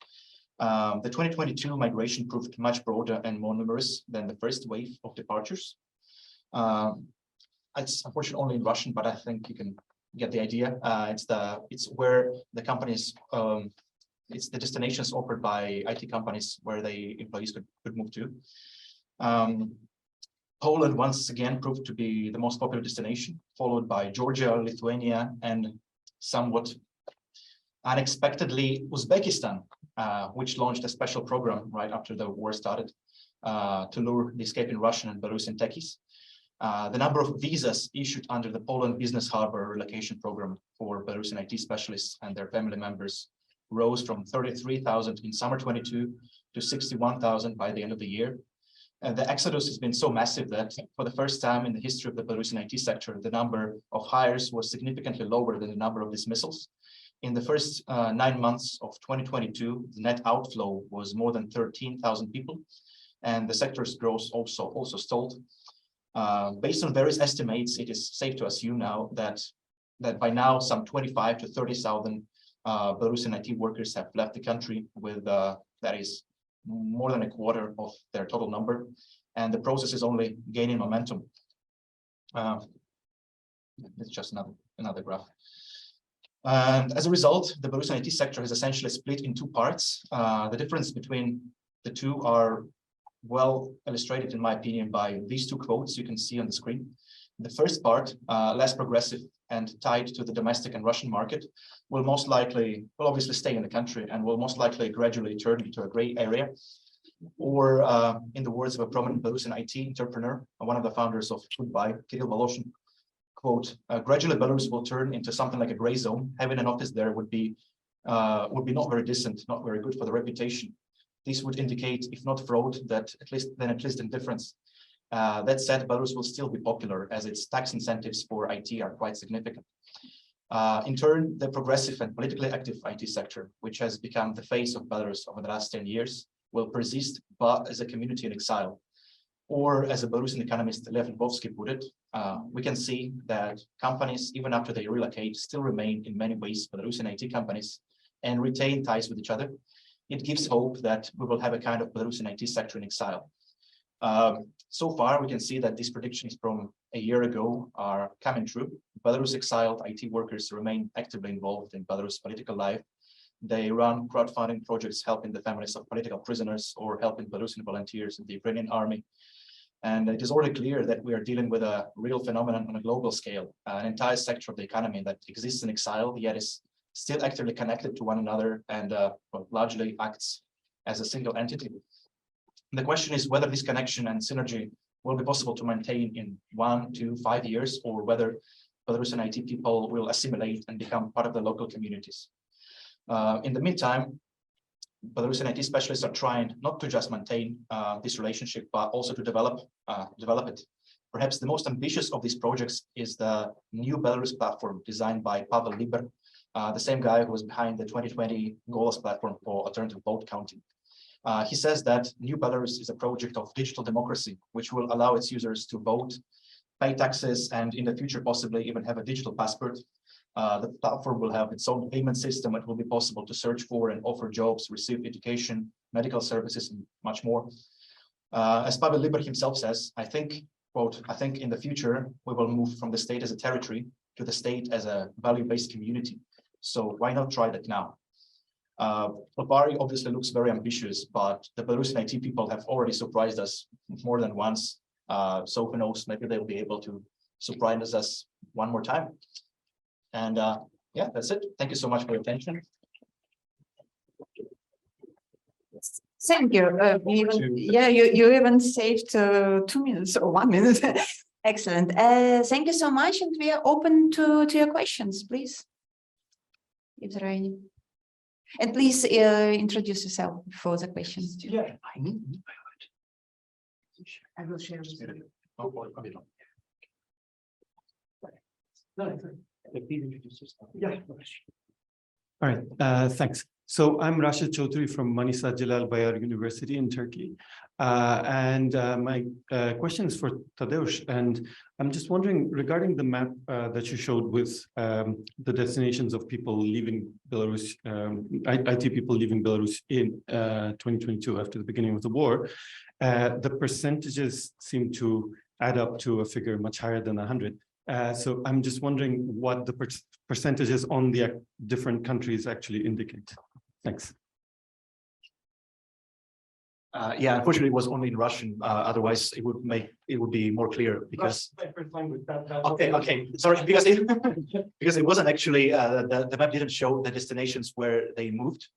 The 2022 migration proved much broader and more numerous than the first wave of departures. It's unfortunately only in Russian, but I think you can get the idea. It's where the companies, it's the destinations offered by IT companies where the employees could move to. Poland once again proved to be the most popular destination, followed by Georgia, Lithuania, and somewhat unexpectedly Uzbekistan, which launched a special program right after the war started to lure the escaping Russian and Belarusian techies. The number of visas issued under the Poland Business Harbor relocation program for Belarusian IT specialists and their family members rose from 33,000 in summer 22 to 61,000 by the end of the year. And the exodus has been so massive that for the first time in the history of the Belarusian IT sector, the number of hires was significantly lower than the number of dismissals. In the first 9 months of 2022, the net outflow was more than 13,000 people, and the sector's growth also stalled. Based on various estimates, it is safe to assume now that by now some 25 to 30,000 Belarusian IT workers have left the country with that is more than a quarter of their total number, and the process is only gaining momentum. It's just another graph. And as a result, the Belarusian IT sector is essentially split in two parts. The difference between the two are well illustrated, in my opinion, by these two quotes you can see on the screen. The first part, less progressive and tied to the domestic and Russian market, will obviously stay in the country and will most likely gradually turn into a gray area. Or in the words of a prominent Belarusian IT entrepreneur, one of the founders of Goodbye, Kirill Voloshin, quote, gradually Belarus will turn into something like a gray zone. Having an office there would be not very decent, not very good for the reputation. This would indicate, if not fraud, that at least indifference. That said, Belarus will still be popular as its tax incentives for IT are quite significant. In turn, the progressive and politically active IT sector, which has become the face of Belarus over the last 10 years, will persist, but as a community in exile. Or as a Belarusian economist, Lev Lvovsky put it, we can see that companies, even after they relocate, still remain in many ways Belarusian IT companies and retain ties with each other. It gives hope that we will have a kind of Belarusian IT sector in exile. So far, we can see that these predictions from a year ago are coming true. Belarus exiled IT workers remain actively involved in Belarus political life. They run crowdfunding projects helping the families of political prisoners or helping Belarusian volunteers in the Ukrainian army. And it is already clear that we are dealing with a real phenomenon on a global scale, an entire sector of the economy that exists in exile, yet is still actively connected to one another and largely acts as a single entity. The question is whether this connection and synergy will be possible to maintain in 1 to 5 years, or whether Belarusian IT people will assimilate and become part of the local communities. In the meantime, Belarusian IT specialists are trying not to just maintain this relationship, but also to develop it. Perhaps the most ambitious of these projects is the New Belarus platform designed by Vitali Byl, the same guy who was behind the 2020 Goals platform for alternative vote counting. He says that New Belarus is a project of digital democracy, which will allow its users to vote, pay taxes, and in the future possibly even have a digital passport. The platform will have its own payment system. It will be possible to search for and offer jobs, receive education, medical services, and much more. As Pavel Liber himself says, I think, quote, I think in the future, we will move from the state as a territory to the state as a value-based community. So why not try that now? Bari obviously looks very ambitious, but the Belarusian IT people have already surprised us more than once. So who knows, maybe they'll be able to surprise us one more time. And yeah, that's it. Thank you so much for your attention. Thank you. You even saved 2 minutes or 1 minute. Excellent. Thank you so much, and we are open to your questions, please. If there are any. And please introduce yourself before the questions. Yeah. I will share with you. Yeah. All right, thanks. So I'm Rashid Chaudhry from Manisa Celal Bayar University in Turkey. My question is for Tadeusz, and I'm just wondering regarding the map that you showed with the destinations of people leaving Belarus, IT people leaving Belarus in 2022 after the beginning of the war, the percentages seem to add up to a figure much higher than 100. So I'm just wondering what the percentages on the different countries actually indicate. Thanks. Yeah, unfortunately, it was only in Russian. Otherwise, it would be more clear because. Okay. Sorry, because it wasn't actually the map didn't show the destinations where they moved.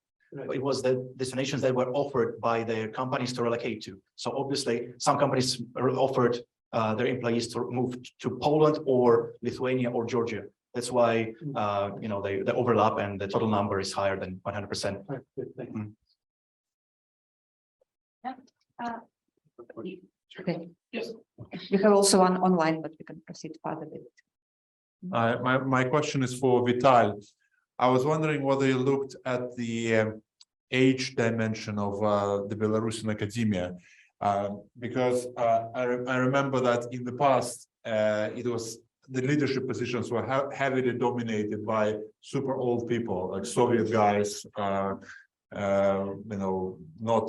It was the destinations that were offered by their companies to relocate to. So obviously, some companies offered their employees to move to Poland or Lithuania or Georgia. That's why they overlap and the total number is higher than 100%. Okay. Yes. You have also one online, but we can proceed further with it. My question is for Vital. I was wondering whether you looked at the age dimension of the Belarusian academia, because I remember that in the past it was the leadership positions were heavily dominated by super old people, like Soviet guys, not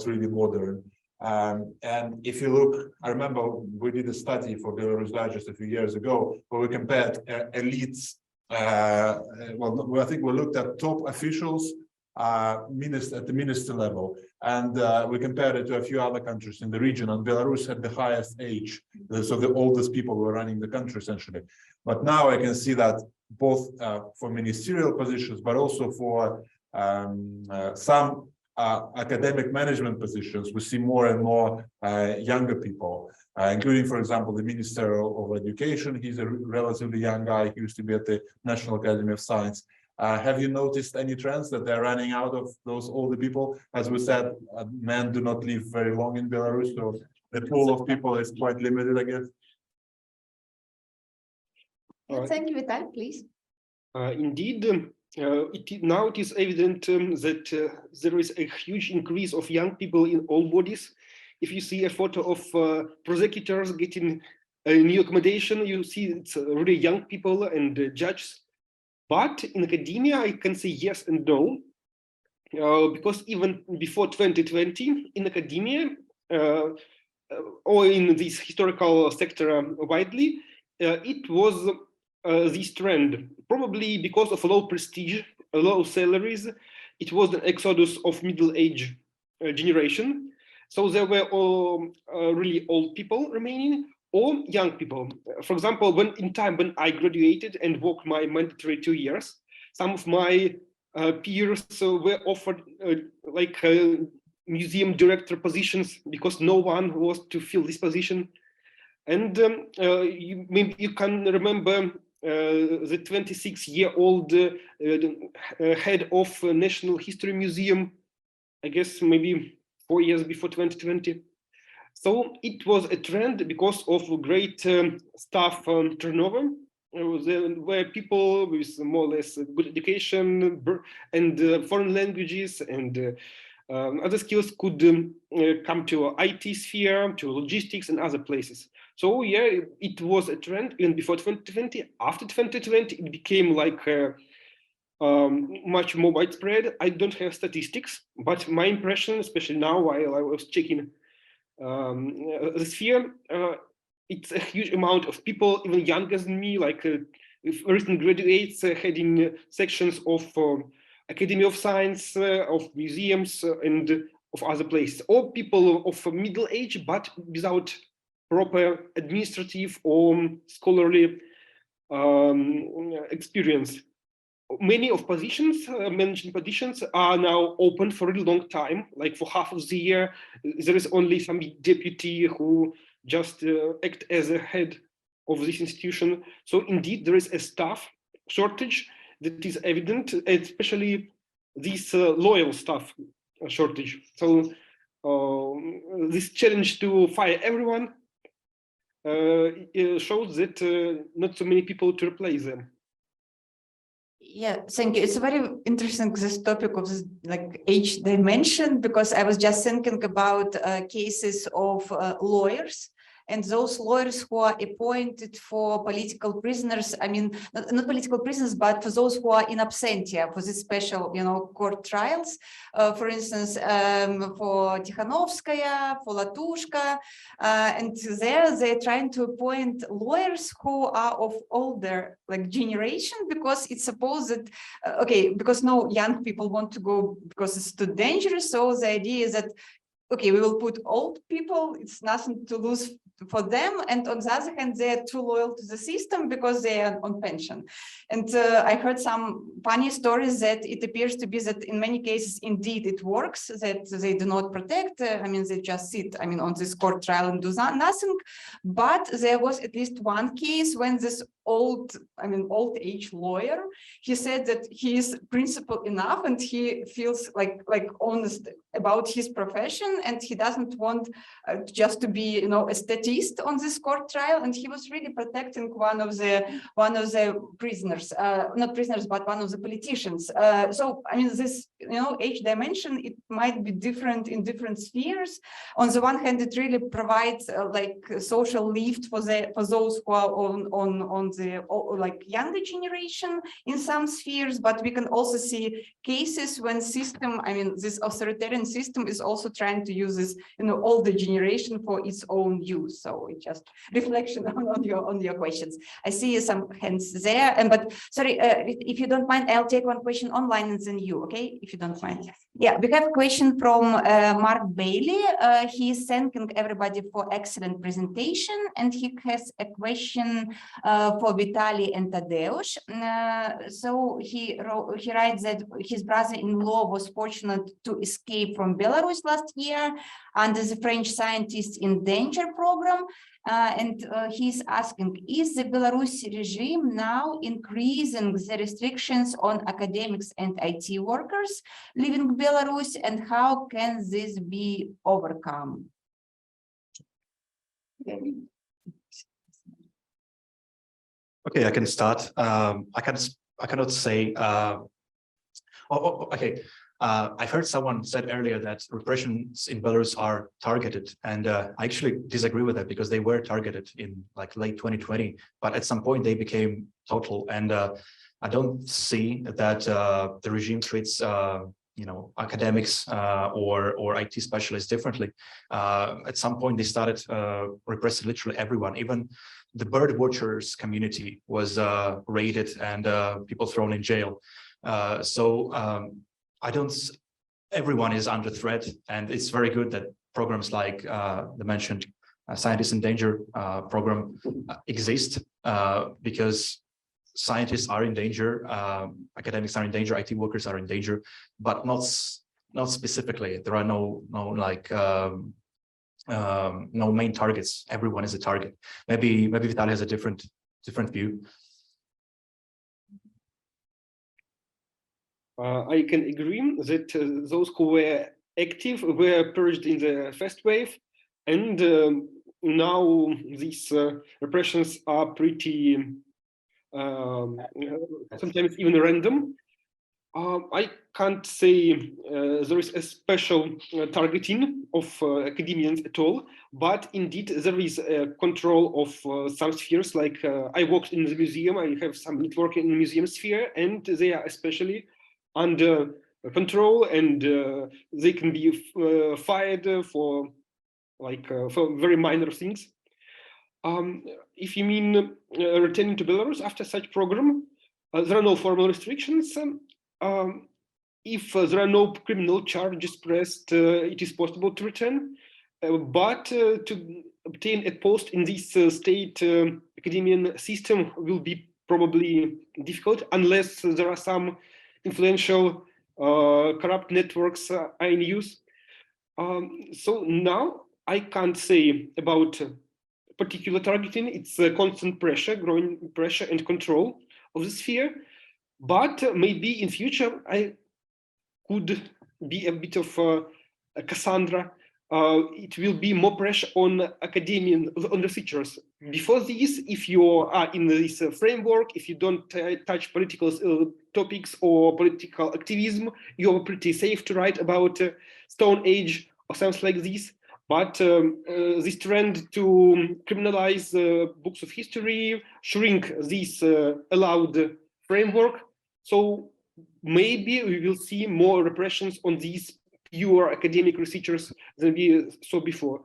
really modern. And if you look, I remember we did a study for Belarus Digest a few years ago where we compared elites. I think we looked at top officials at the minister level, and we compared it to a few other countries in the region, and Belarus had the highest age, so the oldest people were running the country essentially. But now I can see that both for ministerial positions, but also for some academic management positions, we see more and more younger people, including, for example, the Minister of Education. He's a relatively young guy. He used to be at the National Academy of Science. Have you noticed any trends that they're running out of those older people? As we said, men do not live very long in Belarus, so the pool of people is quite limited, I guess. Thank you, Vital, please. Indeed, now it is evident that there is a huge increase of young people in all bodies. If you see a photo of prosecutors getting a new accommodation, you see it's really young people and judges. But in academia, I can say yes and no, because even before 2020, in academia, or in this historical sector widely, it was this trend, probably because of low prestige, low salaries. It was an exodus of middle-age generation. So there were all really old people remaining, or young people. For example, when I graduated and worked my mandatory 2 years, some of my peers were offered museum director positions because no one was to fill this position. And maybe you can remember the 26-year-old head of National History Museum, I guess maybe 4 years before 2020. So it was a trend because of great staff turnover. There were people with more or less good education and foreign languages and other skills could come to IT sphere, to logistics and other places. So yeah, it was a trend even before 2020. After 2020, it became like much more widespread. I don't have statistics, but my impression, especially now while I was checking the sphere, it's a huge amount of people, even younger than me, like recent graduates heading sections of Academy of Science, of museums, and of other places, or people of middle age, but without proper administrative or scholarly experience. Many of positions, management positions, are now open for a really long time, like for half of the year. There is only some deputy who just act as a head of this institution. So indeed, there is a staff shortage that is evident, especially this loyal staff shortage. So this challenge to fire everyone shows that not so many people to replace them. Yeah, thank you. It's very interesting, this topic of this like age dimension, because I was just thinking about cases of lawyers and those lawyers who are appointed for political prisoners. I mean, not political prisoners, but for those who are in absentia for this special, court trials. For instance, for Tikhanovskaya, for Latushka, and there they're trying to appoint lawyers who are of older generation, because it's supposed that because no young people want to go because it's too dangerous. So the idea is that we will put old people, it's nothing to lose for them, and on the other hand they are too loyal to the system because they are on pension. And I heard some funny stories that it appears to be that in many cases indeed it works, that they do not protect, they just sit on this court trial and do nothing. But there was at least one case when this old age lawyer, he said that he is principled enough and he feels like honest about his profession, and he doesn't want just to be a statist on this court trial, and he was really protecting one of the prisoners, not prisoners but one of the politicians. So this age dimension, it might be different in different spheres. On the one hand, it really provides social lift for those who are on the younger generation in some spheres, but we can also see cases when system, this authoritarian system is also trying to use this older generation for its own use. So it's just reflection on your questions. I see some hands there, but sorry, if you don't mind, I'll take one question online and then you, okay, if you don't mind. Yeah, we have a question from Mark Bailey. He is thanking everybody for excellent presentation, and he has a question for Vitali and Tadeusz. So he writes that his brother-in-law was fortunate to escape from Belarus last year under the French Scientists in Danger program. And he's asking, is the Belarusi regime now increasing the restrictions on academics and IT workers living in Belarus, and how can this be overcome? Okay, I can start. I cannot say. Okay. I've heard someone said earlier that repressions in Belarus are targeted, and I actually disagree with that, because they were targeted in late 2020, but at some point they became total. And I don't see that the regime treats academics or IT specialists differently. At some point they started repressing literally everyone. Even the bird watchers community was raided and people thrown in jail. Everyone is under threat, and it's very good that programs like the mentioned Scientists in Danger program exist, because scientists are in danger, academics are in danger, IT workers are in danger, but not specifically. There are no main targets. Everyone is a target. Maybe Vitali has a different view. I can agree that those who were active were purged in the first wave. And now these repressions are pretty sometimes even random. I can't say there is a special targeting of academians at all, but indeed there is a control of some spheres. Like I worked in the museum, I have some network in the museum sphere, and they are especially under control, and they can be fired for for very minor things. If you mean returning to Belarus after such program, there are no formal restrictions. If there are no criminal charges pressed, it is possible to return. But to obtain a post in this state academic system will be probably difficult unless there are some influential corrupt networks are in use. So now I can't say about particular targeting. It's a constant pressure, growing pressure and control of the sphere. But maybe in future I could be a bit of a Cassandra. It will be more pressure on academians, on researchers. Before this, if you are in this framework, if you don't touch political topics or political activism, you're pretty safe to write about Stone Age or something like this. But this trend to criminalize books of history, shrink this allowed framework. So maybe we will see more repressions on these pure academic researchers than we saw before.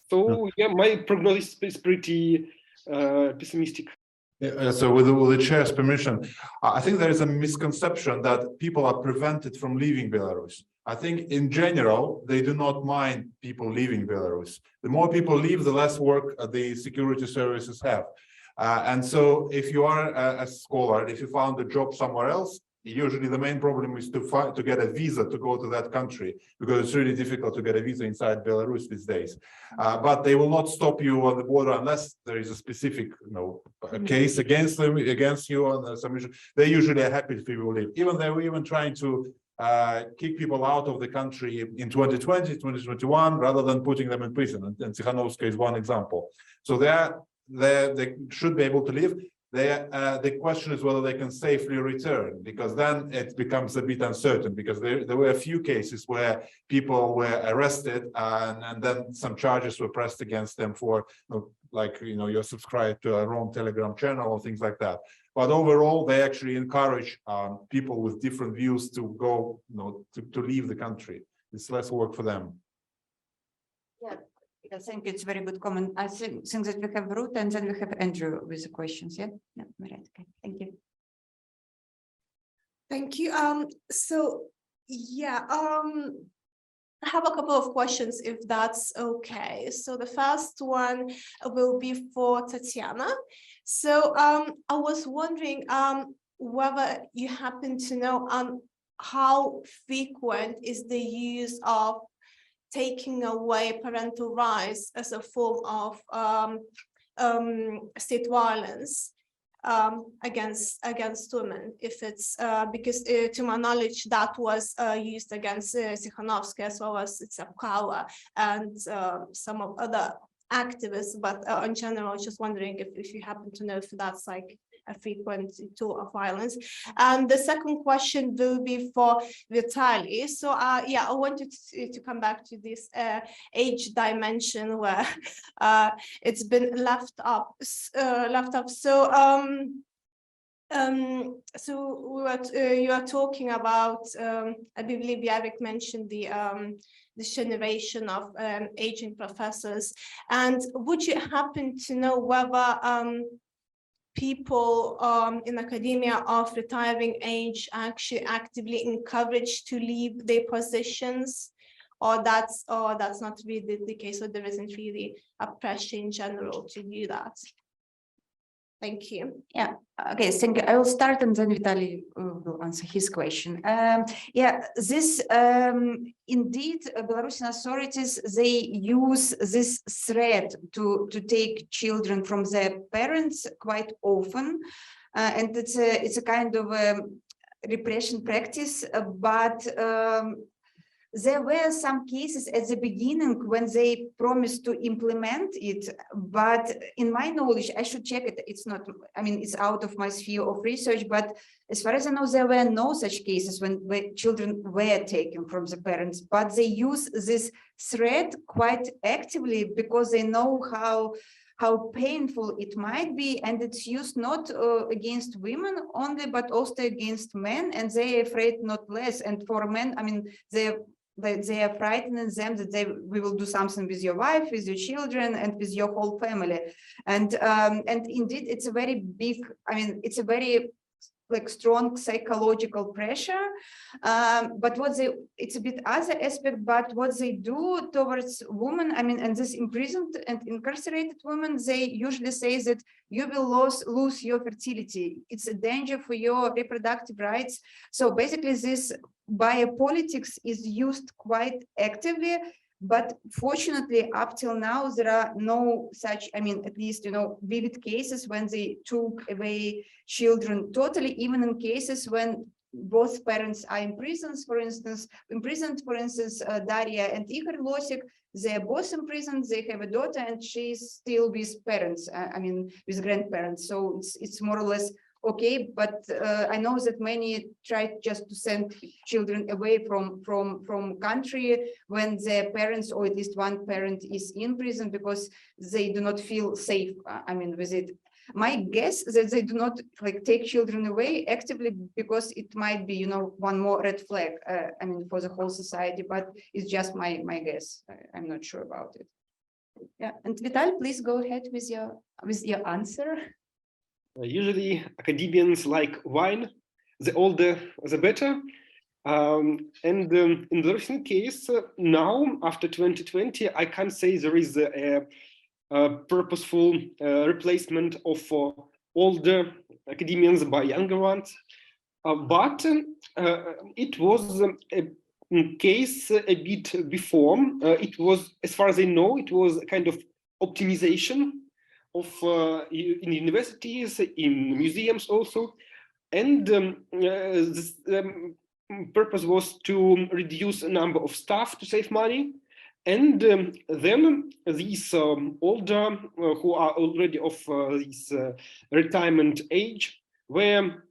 So yeah, my prognosis is pretty pessimistic. So with the chair's permission, I think there is a misconception that people are prevented from leaving Belarus. I think in general, they do not mind people leaving Belarus. The more people leave, the less work the security services have. And so if you are a scholar, if you found a job somewhere else, usually the main problem is to get a visa to go to that country, because it's really difficult to get a visa inside Belarus these days. But they will not stop you on the border unless there is a specific case against them, against you on some issue. They usually are happy if people leave. Even they were even trying to kick people out of the country in 2020, 2021, rather than putting them in prison. And Tsikhanovskaya is one example. So they should be able to leave. The question is whether they can safely return, because then it becomes a bit uncertain, because there were a few cases where people were arrested and then some charges were pressed against them for, you're subscribed to a wrong Telegram channel or things like that. But overall, they actually encourage people with different views to go, to leave the country. It's less work for them. Yeah. I think it's very good comment. I think that we have Ruth and then we have Andrew with the questions. Yeah, right. Okay. Thank you. Thank you. So yeah, I have a couple of questions, if that's okay. So the first one will be for Tatsiana. So I was wondering whether you happen to know how frequent is the use of taking away parental rights as a form of state violence against women, if it's because to my knowledge that was used against Tsikhanovskaya as well as Tsapkala and some of other activists, but in general, just wondering if you happen to know if that's like a frequent tool of violence. And the second question will be for Vitali. So yeah, I wanted to come back to this age dimension where it's been left up. So you are talking about I believe Javik mentioned the generation of aging professors, and would you happen to know whether people in academia of retiring age actually actively encouraged to leave their positions, or that's not really the case, or there isn't really a pressure in general to do that? Thank you. Yeah, okay, thank you. I will start and then Vitali will answer his question. Yeah, this indeed, Belarusian authorities, they use this threat to take children from their parents quite often. And it's a kind of repression practice, but there were some cases at the beginning when they promised to implement it, but in my knowledge, I should check it. It's not, I mean, it's out of my sphere of research, but as far as I know, there were no such cases when children were taken from the parents, but they use this threat quite actively because they know how painful it might be, and it's used not against women only, but also against men, and they're afraid not less. And for men, I mean, they are frightening them that we will do something with your wife, with your children, and with your whole family. And indeed, it's a very big, I mean, it's a very like strong psychological pressure, but it's a bit other aspect, but what they do towards women, I mean, and this imprisoned and incarcerated women, they usually say that you will lose your fertility. It's a danger for your reproductive rights. So basically this biopolitics is used quite actively. But fortunately, up till now, there are no such, I mean, at least, vivid cases when they took away children totally, even in cases when both parents are imprisoned, for instance, Daria and Igor Losik, they're both imprisoned, they have a daughter, and she's still with parents, I mean, with grandparents. So it's more or less okay, but I know that many try just to send children away from country when their parents, or at least one parent, is in prison because they do not feel safe, I mean, with it. My guess is that they do not like take children away actively because it might be, one more red flag, I mean, for the whole society, but it's just my guess. I'm not sure about it. Yeah, and Vital, please go ahead with your answer. Usually academians like wine, the older the better. In the recent case, now after 2020, I can't say there is a purposeful replacement of older academians by younger ones, but it was a case a bit before. It was, as far as I know, it was a kind of optimization of in universities, in museums also, and this purpose was to reduce the number of staff to save money, and then these older who are already of this retirement age were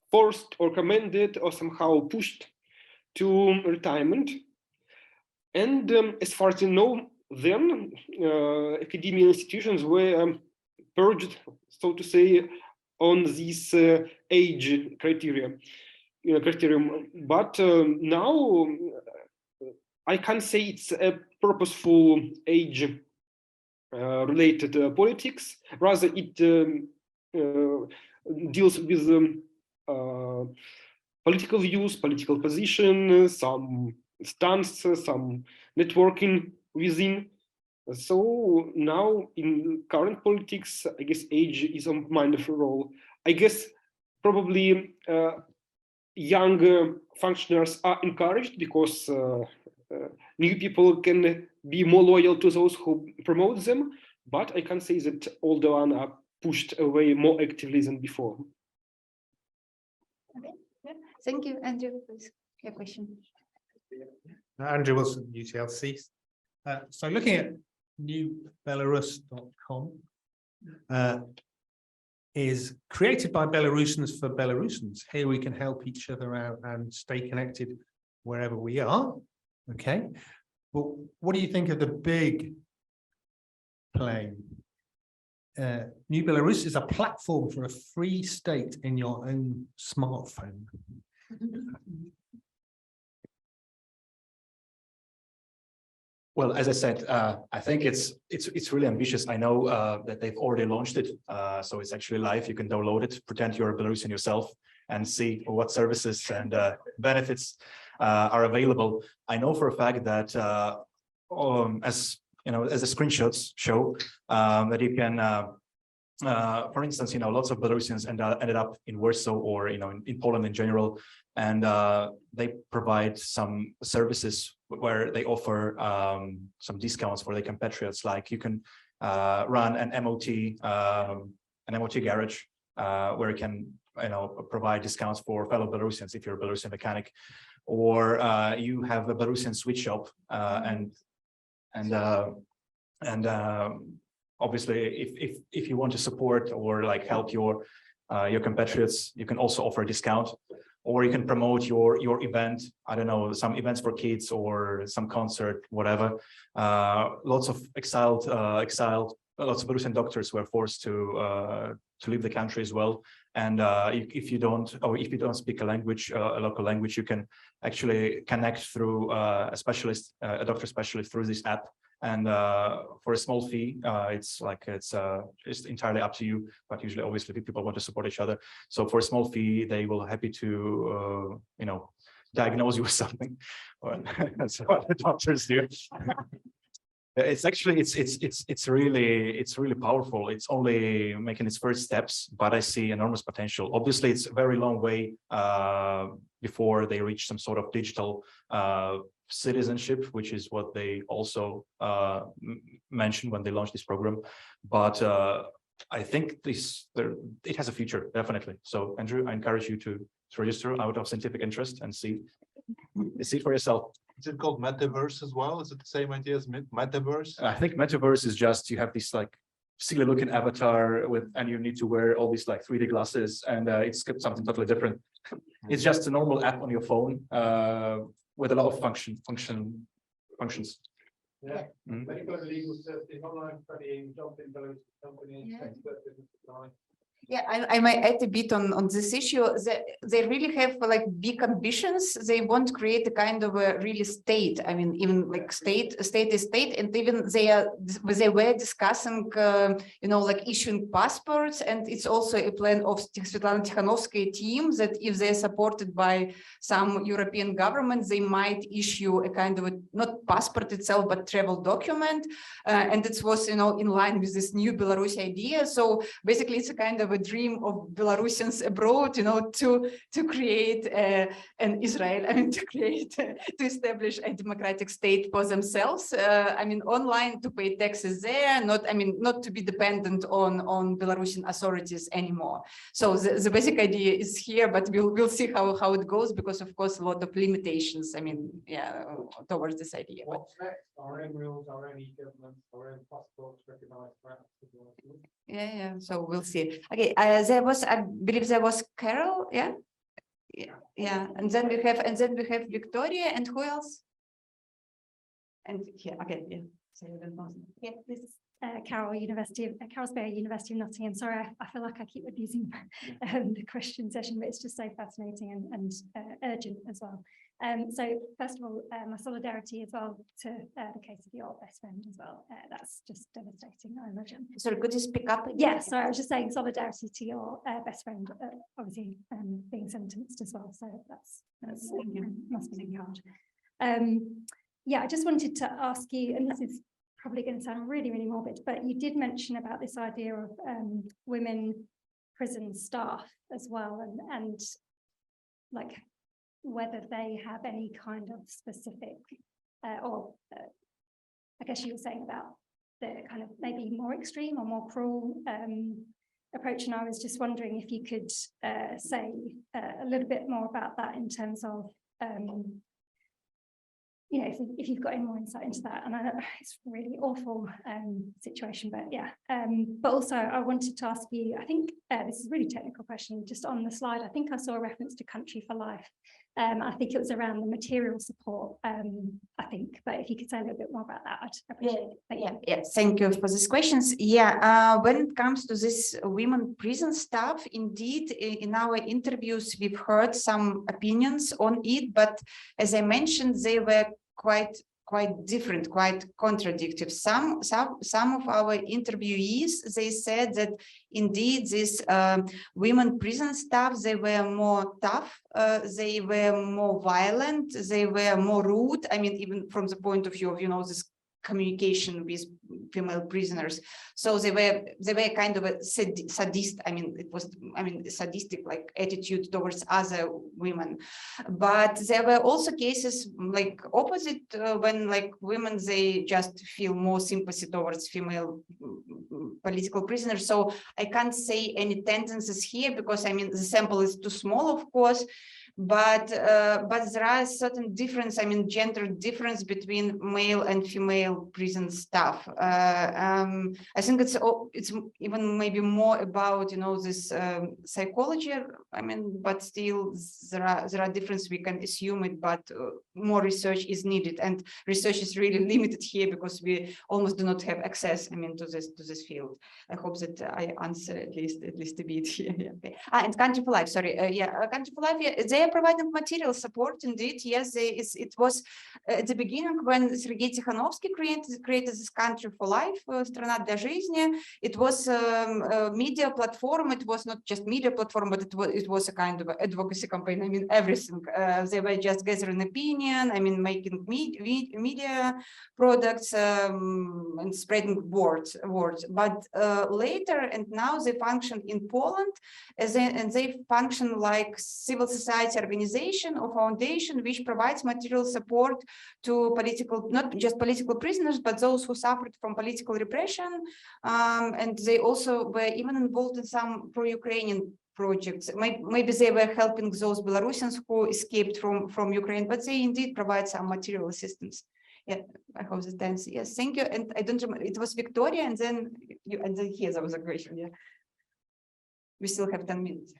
forced or commanded or somehow pushed to retirement, and as far as I know, then academic institutions were purged, so to say, on this age criterion. But now I can't say it's a purposeful age related politics. Rather, it deals with political views, political position, some stance, some networking within. So now in current politics, I guess age is a mindful role. I guess probably younger functionaries are encouraged because new people can be more loyal to those who promote them, but I can say that older ones are pushed away more actively than before. Okay. Yeah. Thank you, Andrew. Please, your question. Andrew Wilson, UTLC. So looking at newbelarus.com is created by Belarusians for Belarusians. Here we can help each other out and stay connected wherever we are. Okay, but what do you think of the big play? New Belarus is a platform for a free state in your own smartphone. Well, as I said, I think it's really ambitious. I know that they've already launched it, so it's actually live. You can download it, pretend you're a Belarusian yourself, and see what services and benefits are available. I know for a fact that, as you know, as the screenshots show, that you can, for instance, lots of Belarusians ended up in Warsaw or in Poland in general, and they provide some services where they offer some discounts for their compatriots, like you can run an MOT garage where you can provide discounts for fellow Belarusians if you're a Belarusian mechanic, or you have a Belarusian sweet shop, and obviously, if you want to support or like help your compatriots, you can also offer a discount, or you can promote your event. I don't know, some events for kids or some concert, whatever. Lots of exiled, lots of Belarusian doctors were forced to leave the country as well. And if you don't speak a language, a local language, you can actually connect through a doctor specialist through this app. And for a small fee, it's entirely up to you. But usually, obviously, people want to support each other. So for a small fee, they will happy to diagnose you with something. That's what the doctors do. It's actually it's really powerful. It's only making its first steps, but I see enormous potential. Obviously, it's a very long way before they reach some sort of digital citizenship, which is what they also mentioned when they launched this program. But I think it has a future, definitely. So Andrew, I encourage you to register out of scientific interest and see for yourself. Is it called metaverse as well? Is it the same idea as metaverse? I think metaverse is just you have this like silly looking avatar and you need to wear all these like 3D glasses, and it's something totally different. It's just a normal app on your phone with a lot of functions. Yeah. Mm-hmm. Medical and legal services, online studying, jobs in Belarus companies, expert business design. Yeah, I might add a bit on this issue. They really have like big ambitions. They want to create a kind of a really state. I mean, even like state is state, and even they were discussing, like issuing passports. And it's also a plan of Svetlana Tikhanovskaya team that if they're supported by some European governments, they might issue a kind of not passport itself, but travel document. And it was, in line with this new Belarus idea. So basically, it's a kind of a dream of Belarusians abroad, to create an Israel, to establish a democratic state for themselves. Online to pay taxes there, not to be dependent on Belarusian authorities anymore. So the basic idea is here, but we'll see how it goes, because of course a lot of limitations. Towards this idea. What's next? Our own rules, our own e-government, our own passports recognized for. Yeah. So we'll see. Okay, I believe there was Carol. Yeah. And then we have Victoria, and who else? And here, okay, yeah. So you don't know. Yeah, this is Carol Spare, University of Nottingham. Sorry, I feel like I keep abusing the question session, but it's just so fascinating and urgent as well. So first of all, my solidarity as well to the case of your best friend as well. That's just devastating, I imagine. Sorry, could you speak up? Yeah, sorry, I was just saying solidarity to your best friend, obviously being sentenced as well. So that's must be hard. Yeah, I just wanted to ask you, and this is probably going to sound really, really morbid, but you did mention about this idea of women prison staff as well, and like whether they have any kind of specific, I guess you were saying about the kind of maybe more extreme or more cruel approach, and I was just wondering if you could say a little bit more about that in terms of if you've got any more insight into that. And I know it's a really awful situation, but yeah. But also I wanted to ask you, I think this is a really technical question, just on the slide, I think I saw a reference to Country for Life. I think it was around the material support, I think, but if you could say a little bit more about that, I'd appreciate it. Yeah, thank you for these questions. Yeah, when it comes to this women prison staff, indeed, in our interviews, we've heard some opinions on it, but as I mentioned, they were quite different, quite contradictory. Some of our interviewees, they said that indeed these women prison staff, they were more tough, they were more violent, they were more rude. Even from the point of view of this communication with female prisoners. So they were kind of a sadist. It was sadistic like attitude towards other women. But there were also cases like opposite, when like women, they just feel more sympathy towards female political prisoners. So I can't say any tendencies here because the sample is too small, of course. but there are certain difference, I mean, gender difference between male and female prison staff. I think it's even maybe more about, you know, this psychology. I mean, but still there are differences. We can assume it, but more research is needed, and research is really limited here because we almost do not have access, I mean, to this field. I hope that I answer at least a bit here. Yeah, okay. And Country for Life, sorry, Country for Life, yeah, they are providing material support indeed. Yes, it was at the beginning when Sergei Tikhanovsky created this Country for Life, Страна для жизни. It was a media platform. It was not just media platform, but it was a kind of advocacy campaign. I mean, everything. They were just gathering opinion, I mean, making media products and spreading words. But later, and now they function in Poland, and they function like civil society organization or foundation, which provides material support to political, not just political prisoners, but those who suffered from political repression. And they also were even involved in some pro-Ukrainian projects. Maybe they were helping those Belarusians who escaped from Ukraine, but they indeed provide some material assistance. Yeah, I hope that answers. Yes, thank you. And I don't remember, it was Victoria, and then here there was a question. Yeah, we still have 10 minutes.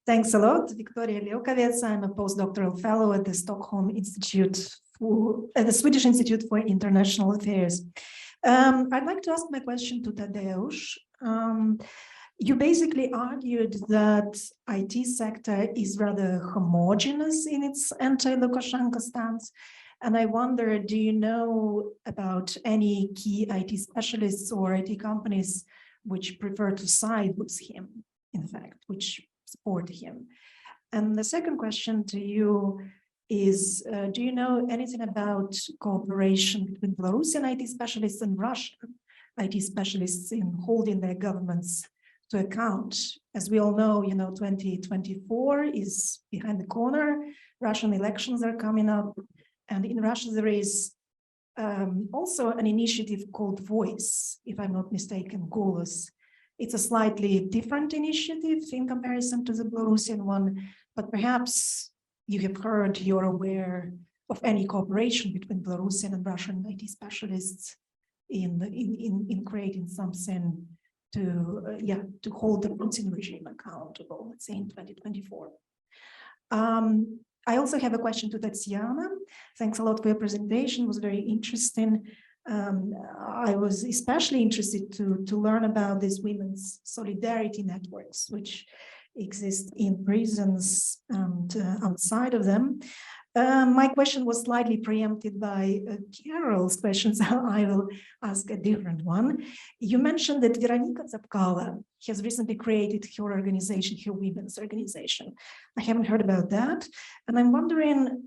Thanks a lot, Victoria Leukovets. I'm a postdoctoral fellow at the Stockholm Institute at the Swedish Institute for International Affairs. I'd like to ask my question to Tadeusz. You basically argued that IT sector is rather homogeneous in its anti-Lukashenko stance. And I wonder, do you know about any key IT specialists or IT companies which prefer to side with him, in fact, which support him? And the second question to you is, do you know anything about cooperation between Belarusian IT specialists and Russian IT specialists in holding their governments to account? As we all know, 2024 is behind the corner. Russian elections are coming up. And in Russia, there is also an initiative called Voice, if I'm not mistaken, Golos. It's a slightly different initiative in comparison to the Belarusian one, but perhaps you have heard, you're aware of any cooperation between Belarusian and Russian IT specialists in creating something to hold the Putin regime accountable, let's say in 2024. I also have a question to Tatsiana. Thanks a lot for your presentation. It was very interesting. I was especially interested to learn about these women's solidarity networks, which exist in prisons and outside of them. My question was slightly preempted by Carol's questions. I will ask a different one. You mentioned that Veronika Tsapkala has recently created her organization, her women's organization. I haven't heard about that. And I'm wondering,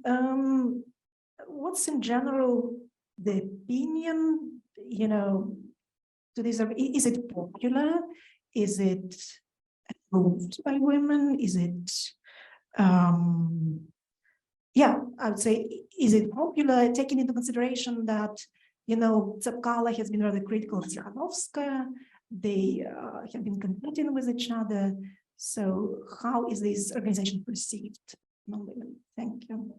what's in general the opinion, to this? Is it popular? Is it approved by women? Is it, I would say, is it popular, taking into consideration that, Tsapkala has been rather critical of Tikhanovskaya. They have been competing with each other. So how is this organization perceived among women? Thank you.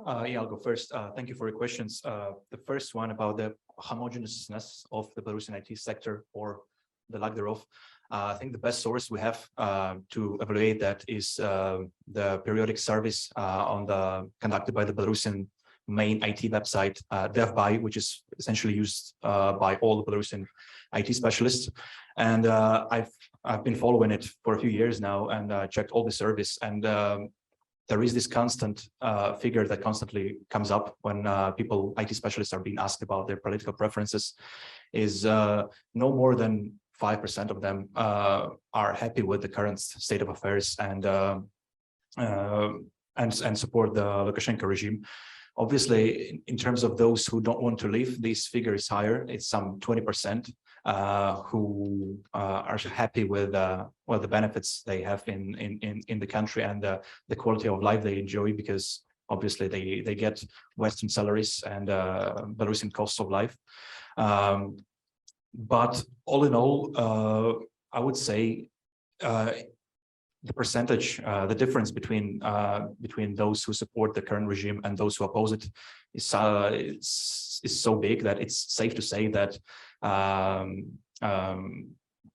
I'll go first. Thank you for your questions. The first one about the homogeneousness of the Belarusian IT sector, or the lack thereof. I think the best source we have to evaluate that is the periodic service conducted by the Belarusian main IT website, DevBuy, which is essentially used by all the Belarusian IT specialists. And I've been following it for a few years now and checked all the service. And there is this constant figure that constantly comes up when IT specialists are being asked about their political preferences, is no more than 5% of them are happy with the current state of affairs and support the Lukashenko regime. Obviously, in terms of those who don't want to leave, this figure is higher. It's some 20% who are happy with the benefits they have in the country and the quality of life they enjoy, because obviously they get Western salaries and Belarusian costs of life. But all in all, I would say the percentage, the difference between those who support the current regime and those who oppose it is so big that it's safe to say that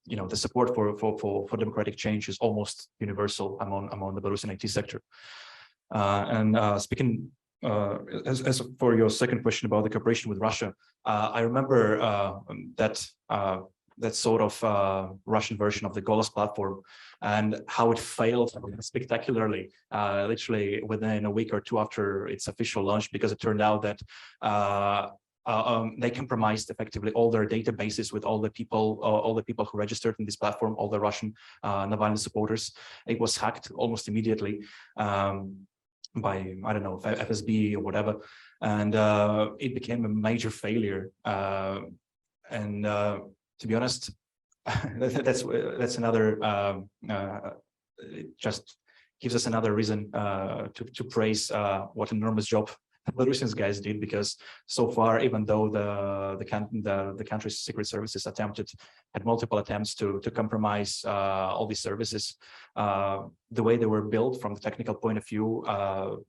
you know, the support for democratic change is almost universal among the Belarusian IT sector. Speaking as for your second question about the cooperation with Russia, I remember that sort of Russian version of the Golos platform and how it failed spectacularly, literally within a week or two after its official launch, because it turned out that they compromised effectively all their databases with all the people who registered in this platform, all the Russian Navalny supporters. It was hacked almost immediately by, I don't know, FSB or whatever, and it became a major failure. To be honest, that's another it just gives us another reason to praise what an enormous job the Belarusian guys did, because so far, even though the country's secret services had multiple attempts to compromise all these services, the way they were built from the technical point of view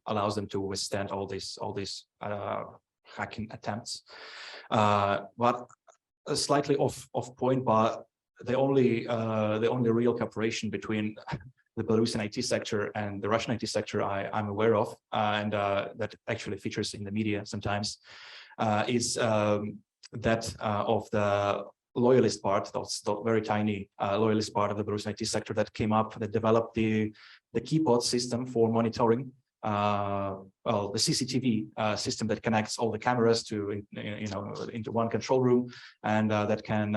allows them to withstand all these hacking attempts. But slightly off point, but the only real cooperation between the Belarusian IT sector and the Russian IT sector I'm aware of, and that actually features in the media sometimes, is that of the loyalist part, that's the very tiny loyalist part of the Belarusian IT sector that developed the keypod system for monitoring. Well, the CCTV system that connects all the cameras to into one control room, and that can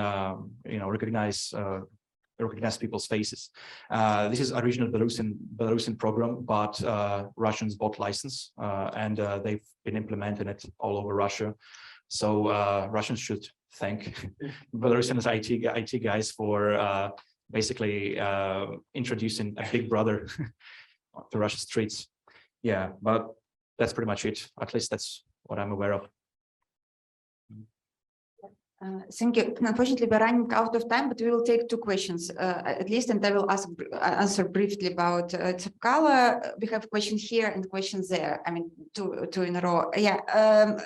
recognize people's faces. This is original Belarusian program, but Russians bought license, and they've been implementing it all over Russia. So Russians should thank Belarusian IT guys for basically introducing a big brother to Russian streets. Yeah, but that's pretty much it. At least that's what I'm aware of. Thank you. Unfortunately, we're running out of time, but we will take two questions at least, and I will answer briefly about Tsepkalo. We have questions here and questions there. I mean, two in a row. Yeah.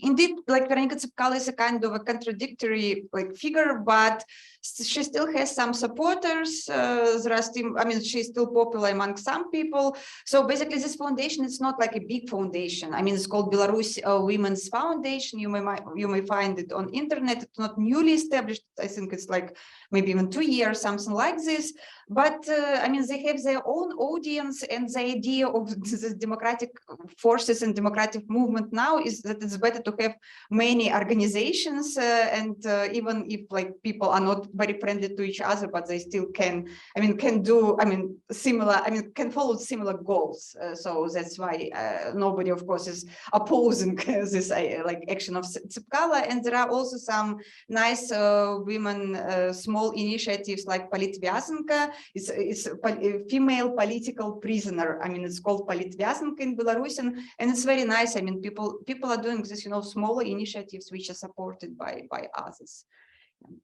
Indeed, like Veronika Tsepkalo is a kind of a contradictory figure, but she still has some supporters. There are still, I mean, she's still popular among some people. So basically, this foundation is not like a big foundation. I mean, it's called Belarus Women's Foundation. You may find it on internet. It's not newly established. I think it's like maybe even 2 years, something like this. But I mean, they have their own audience, and the idea of the democratic forces and democratic movement now is that it's better to have many organizations, and even if people are not very friendly to each other, but they still can do similar, can follow similar goals. So that's why nobody, of course, is opposing this action of Tsepkalo. And there are also some nice women small initiatives like Politvязанка. It's a female political prisoner. I mean, it's called Politvязанка in Belarusian, and it's very nice. I mean, people are doing this, smaller initiatives which are supported by others.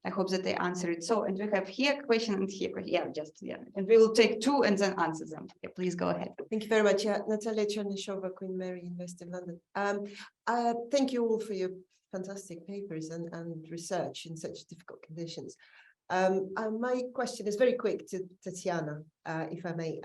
I hope that they answer it. So, and we have here a question and here, and we will take two and then answer them. Yeah, please go ahead. Thank you very much. Natalia Chernyshova, Queen Mary University of London. Thank you all for your fantastic papers and research in such difficult conditions. My question is very quick to Tatsiana, if I may.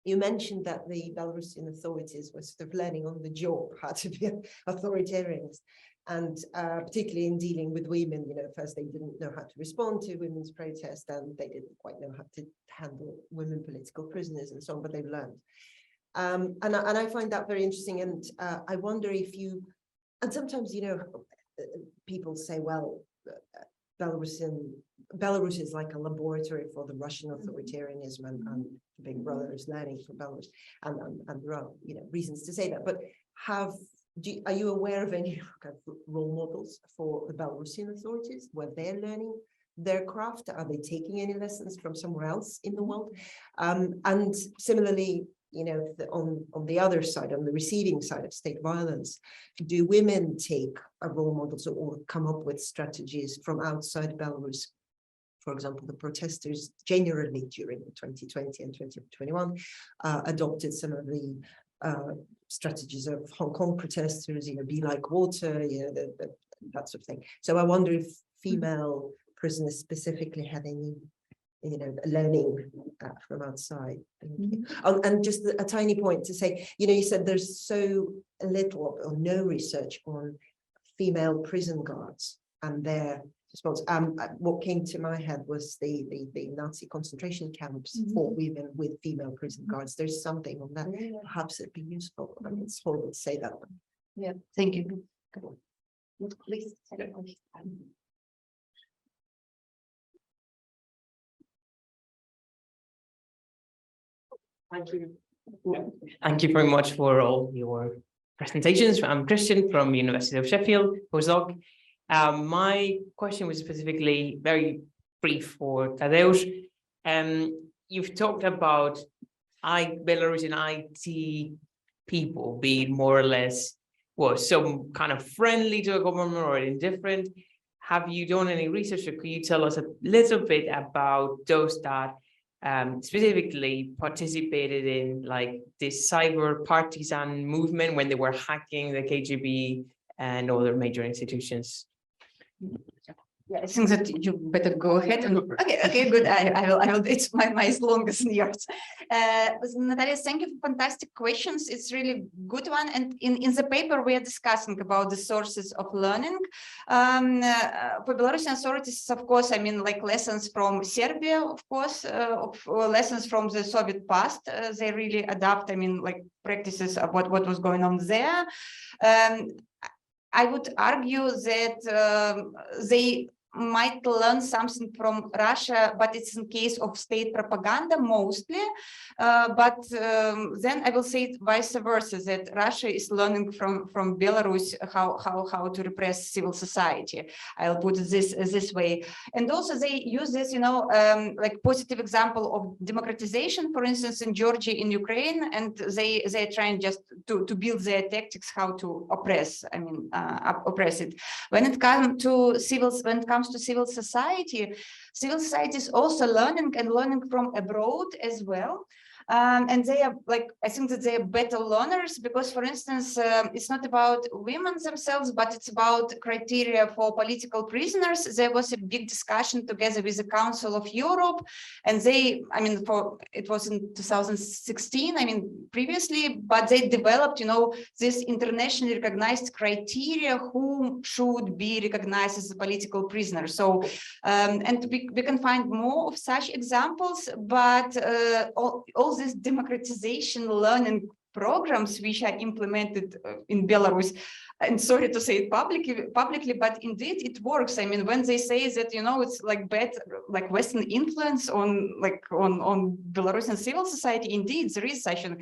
You mentioned that the Belarusian authorities were sort of learning on the job how to be authoritarians, and particularly in dealing with women. First they didn't know how to respond to women's protests, and they didn't quite know how to handle women political prisoners and so on, but they've learned. And I find that very interesting, and I wonder if you, and sometimes, people say, well, Belarus is like a laboratory for the Russian authoritarianism, and Big Brother is learning from Belarus, and there are reasons to say that. But are you aware of any kind of role models for the Belarusian authorities where they're learning their craft? Are they taking any lessons from somewhere else in the world? And similarly, on the other side, on the receiving side of state violence, do women take a role model or come up with strategies from outside Belarus for example, the protesters generally during 2020 and 2021 adopted some of the strategies of Hong Kong protesters, be like water, that sort of thing. So I wonder if female prisoners specifically had any, learning from outside. Thank you. And just a tiny point to say, you said there's so little or no research on female prison guards and their response. What came to my head was the Nazi concentration camps for women with female prison guards. There's something on that. Perhaps it'd be useful. I mean, it's horrible to say that. Yeah, thank you. Please. Thank you. Thank you very much for all your presentations. I'm Christian from University of Sheffield, postdoc. My question was specifically very brief for Tadeusz. You've talked about Belarusian IT people being more or less, some kind of friendly to a government or indifferent. Have you done any research, or could you tell us a little bit about those that specifically participated in this cyber partisan movement when they were hacking the KGB and other major institutions? Yeah, I think that you better go ahead. Okay, good. I will. It's my longest than yours. Natalia, thank you for fantastic questions. It's really good one. And in the paper, we are discussing about the sources of learning. For Belarusian authorities, of course, lessons from Serbia, of course, lessons from the Soviet past. They really adapt, practices of what was going on there. I would argue that they might learn something from Russia, but it's in case of state propaganda mostly. But then I will say it vice versa, that Russia is learning from Belarus how to repress civil society. I'll put it this way. And also they use this, positive example of democratization, for instance, in Georgia, in Ukraine, and they're trying just to build their tactics how to oppress it. When it comes to civil society is also learning from abroad as well. And they are I think that they are better learners because, for instance, it's not about women themselves, but it's about criteria for political prisoners. There was a big discussion together with the Council of Europe, and it was in 2016, previously, but they developed, this internationally recognized criteria who should be recognized as a political prisoner. So, and we can find more of such examples, but all these democratization learning programs which are implemented in Belarus, and sorry to say it publicly, but indeed it works. When they say that it's bad, Western influence on Belarusian civil society, indeed there is such a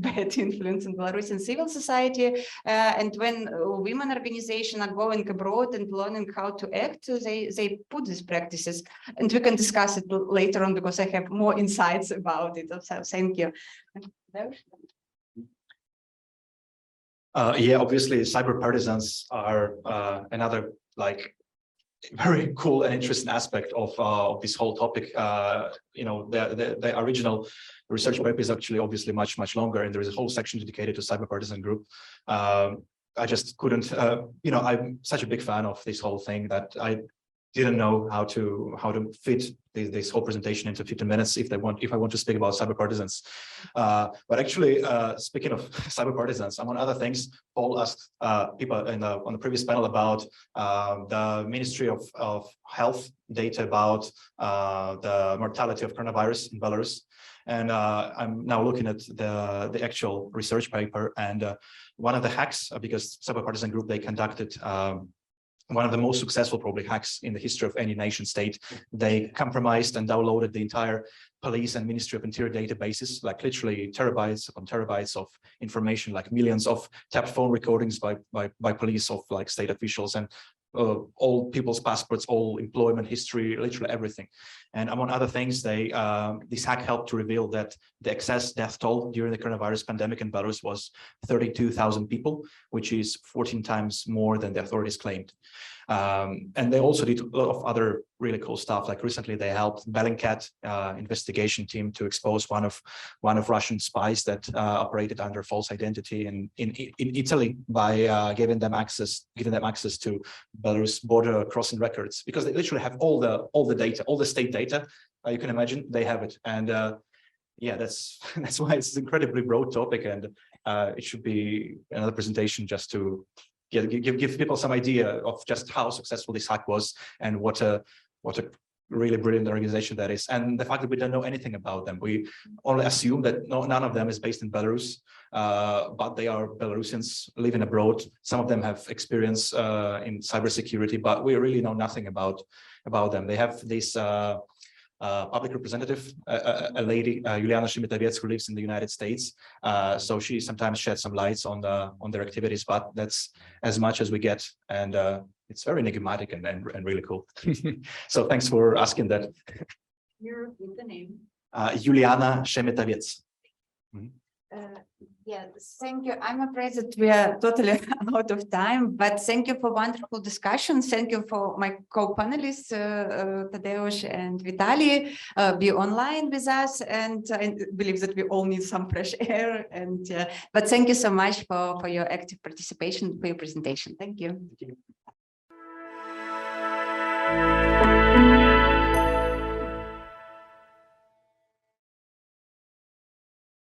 bad influence in Belarusian civil society. And when women organizations are going abroad and learning how to act, they put these practices, and we can discuss it later on because I have more insights about it. So thank you. Yeah, obviously, cyber partisans are another very cool and interesting aspect of this whole topic. The original research paper is actually obviously much longer, and there is a whole section dedicated to cyber partisan group. I just couldn't, I'm such a big fan of this whole thing that I didn't know how to fit this whole presentation into 15 minutes if I want to speak about cyber partisans. But actually, speaking of cyber partisans, among other things, Paul asked people on the previous panel about the Ministry of Health data about the mortality of coronavirus in Belarus. And I'm now looking at the actual research paper, and one of the hacks, because cyber partisan group, they conducted one of the most successful probably hacks in the history of any nation state. They compromised and downloaded the entire police and Ministry of Interior databases, literally terabytes upon terabytes of information, millions of tapped phone recordings by police of state officials, and all people's passports, all employment history, literally everything. And among other things, this hack helped to reveal that the excess death toll during the coronavirus pandemic in Belarus was 32,000 people, which is 14 times more than the authorities claimed. And they also did a lot of other really cool stuff. Like recently, they helped Bellingcat investigation team to expose one of Russian spies that operated under false identity in Italy by giving them access to Belarus border crossing records, because they literally have all the data, all the state data. You can imagine they have it, and yeah, that's why it's an incredibly broad topic, and it should be another presentation just to give people some idea of just how successful this hack was and what a really brilliant organization that is. And the fact that we don't know anything about them, we only assume that none of them is based in Belarus, but they are Belarusians living abroad. Some of them have experience in cybersecurity, but we really know nothing about them. They have this public representative, a lady, Juliana Shimitaviec, who lives in the United States. So she sometimes sheds some lights on their activities, but that's as much as we get. And it's very enigmatic and really cool. So thanks for asking that. You're with the name. Juliana Shimitaviec. Yeah, thank you. I'm afraid that we are totally out of time, but thank you for wonderful discussion. Thank you for my co-panelists, Tadeusz and Vitali, be online with us, and I believe that we all need some fresh air. And but thank you so much for your active participation, for your presentation. Thank you. Thank you.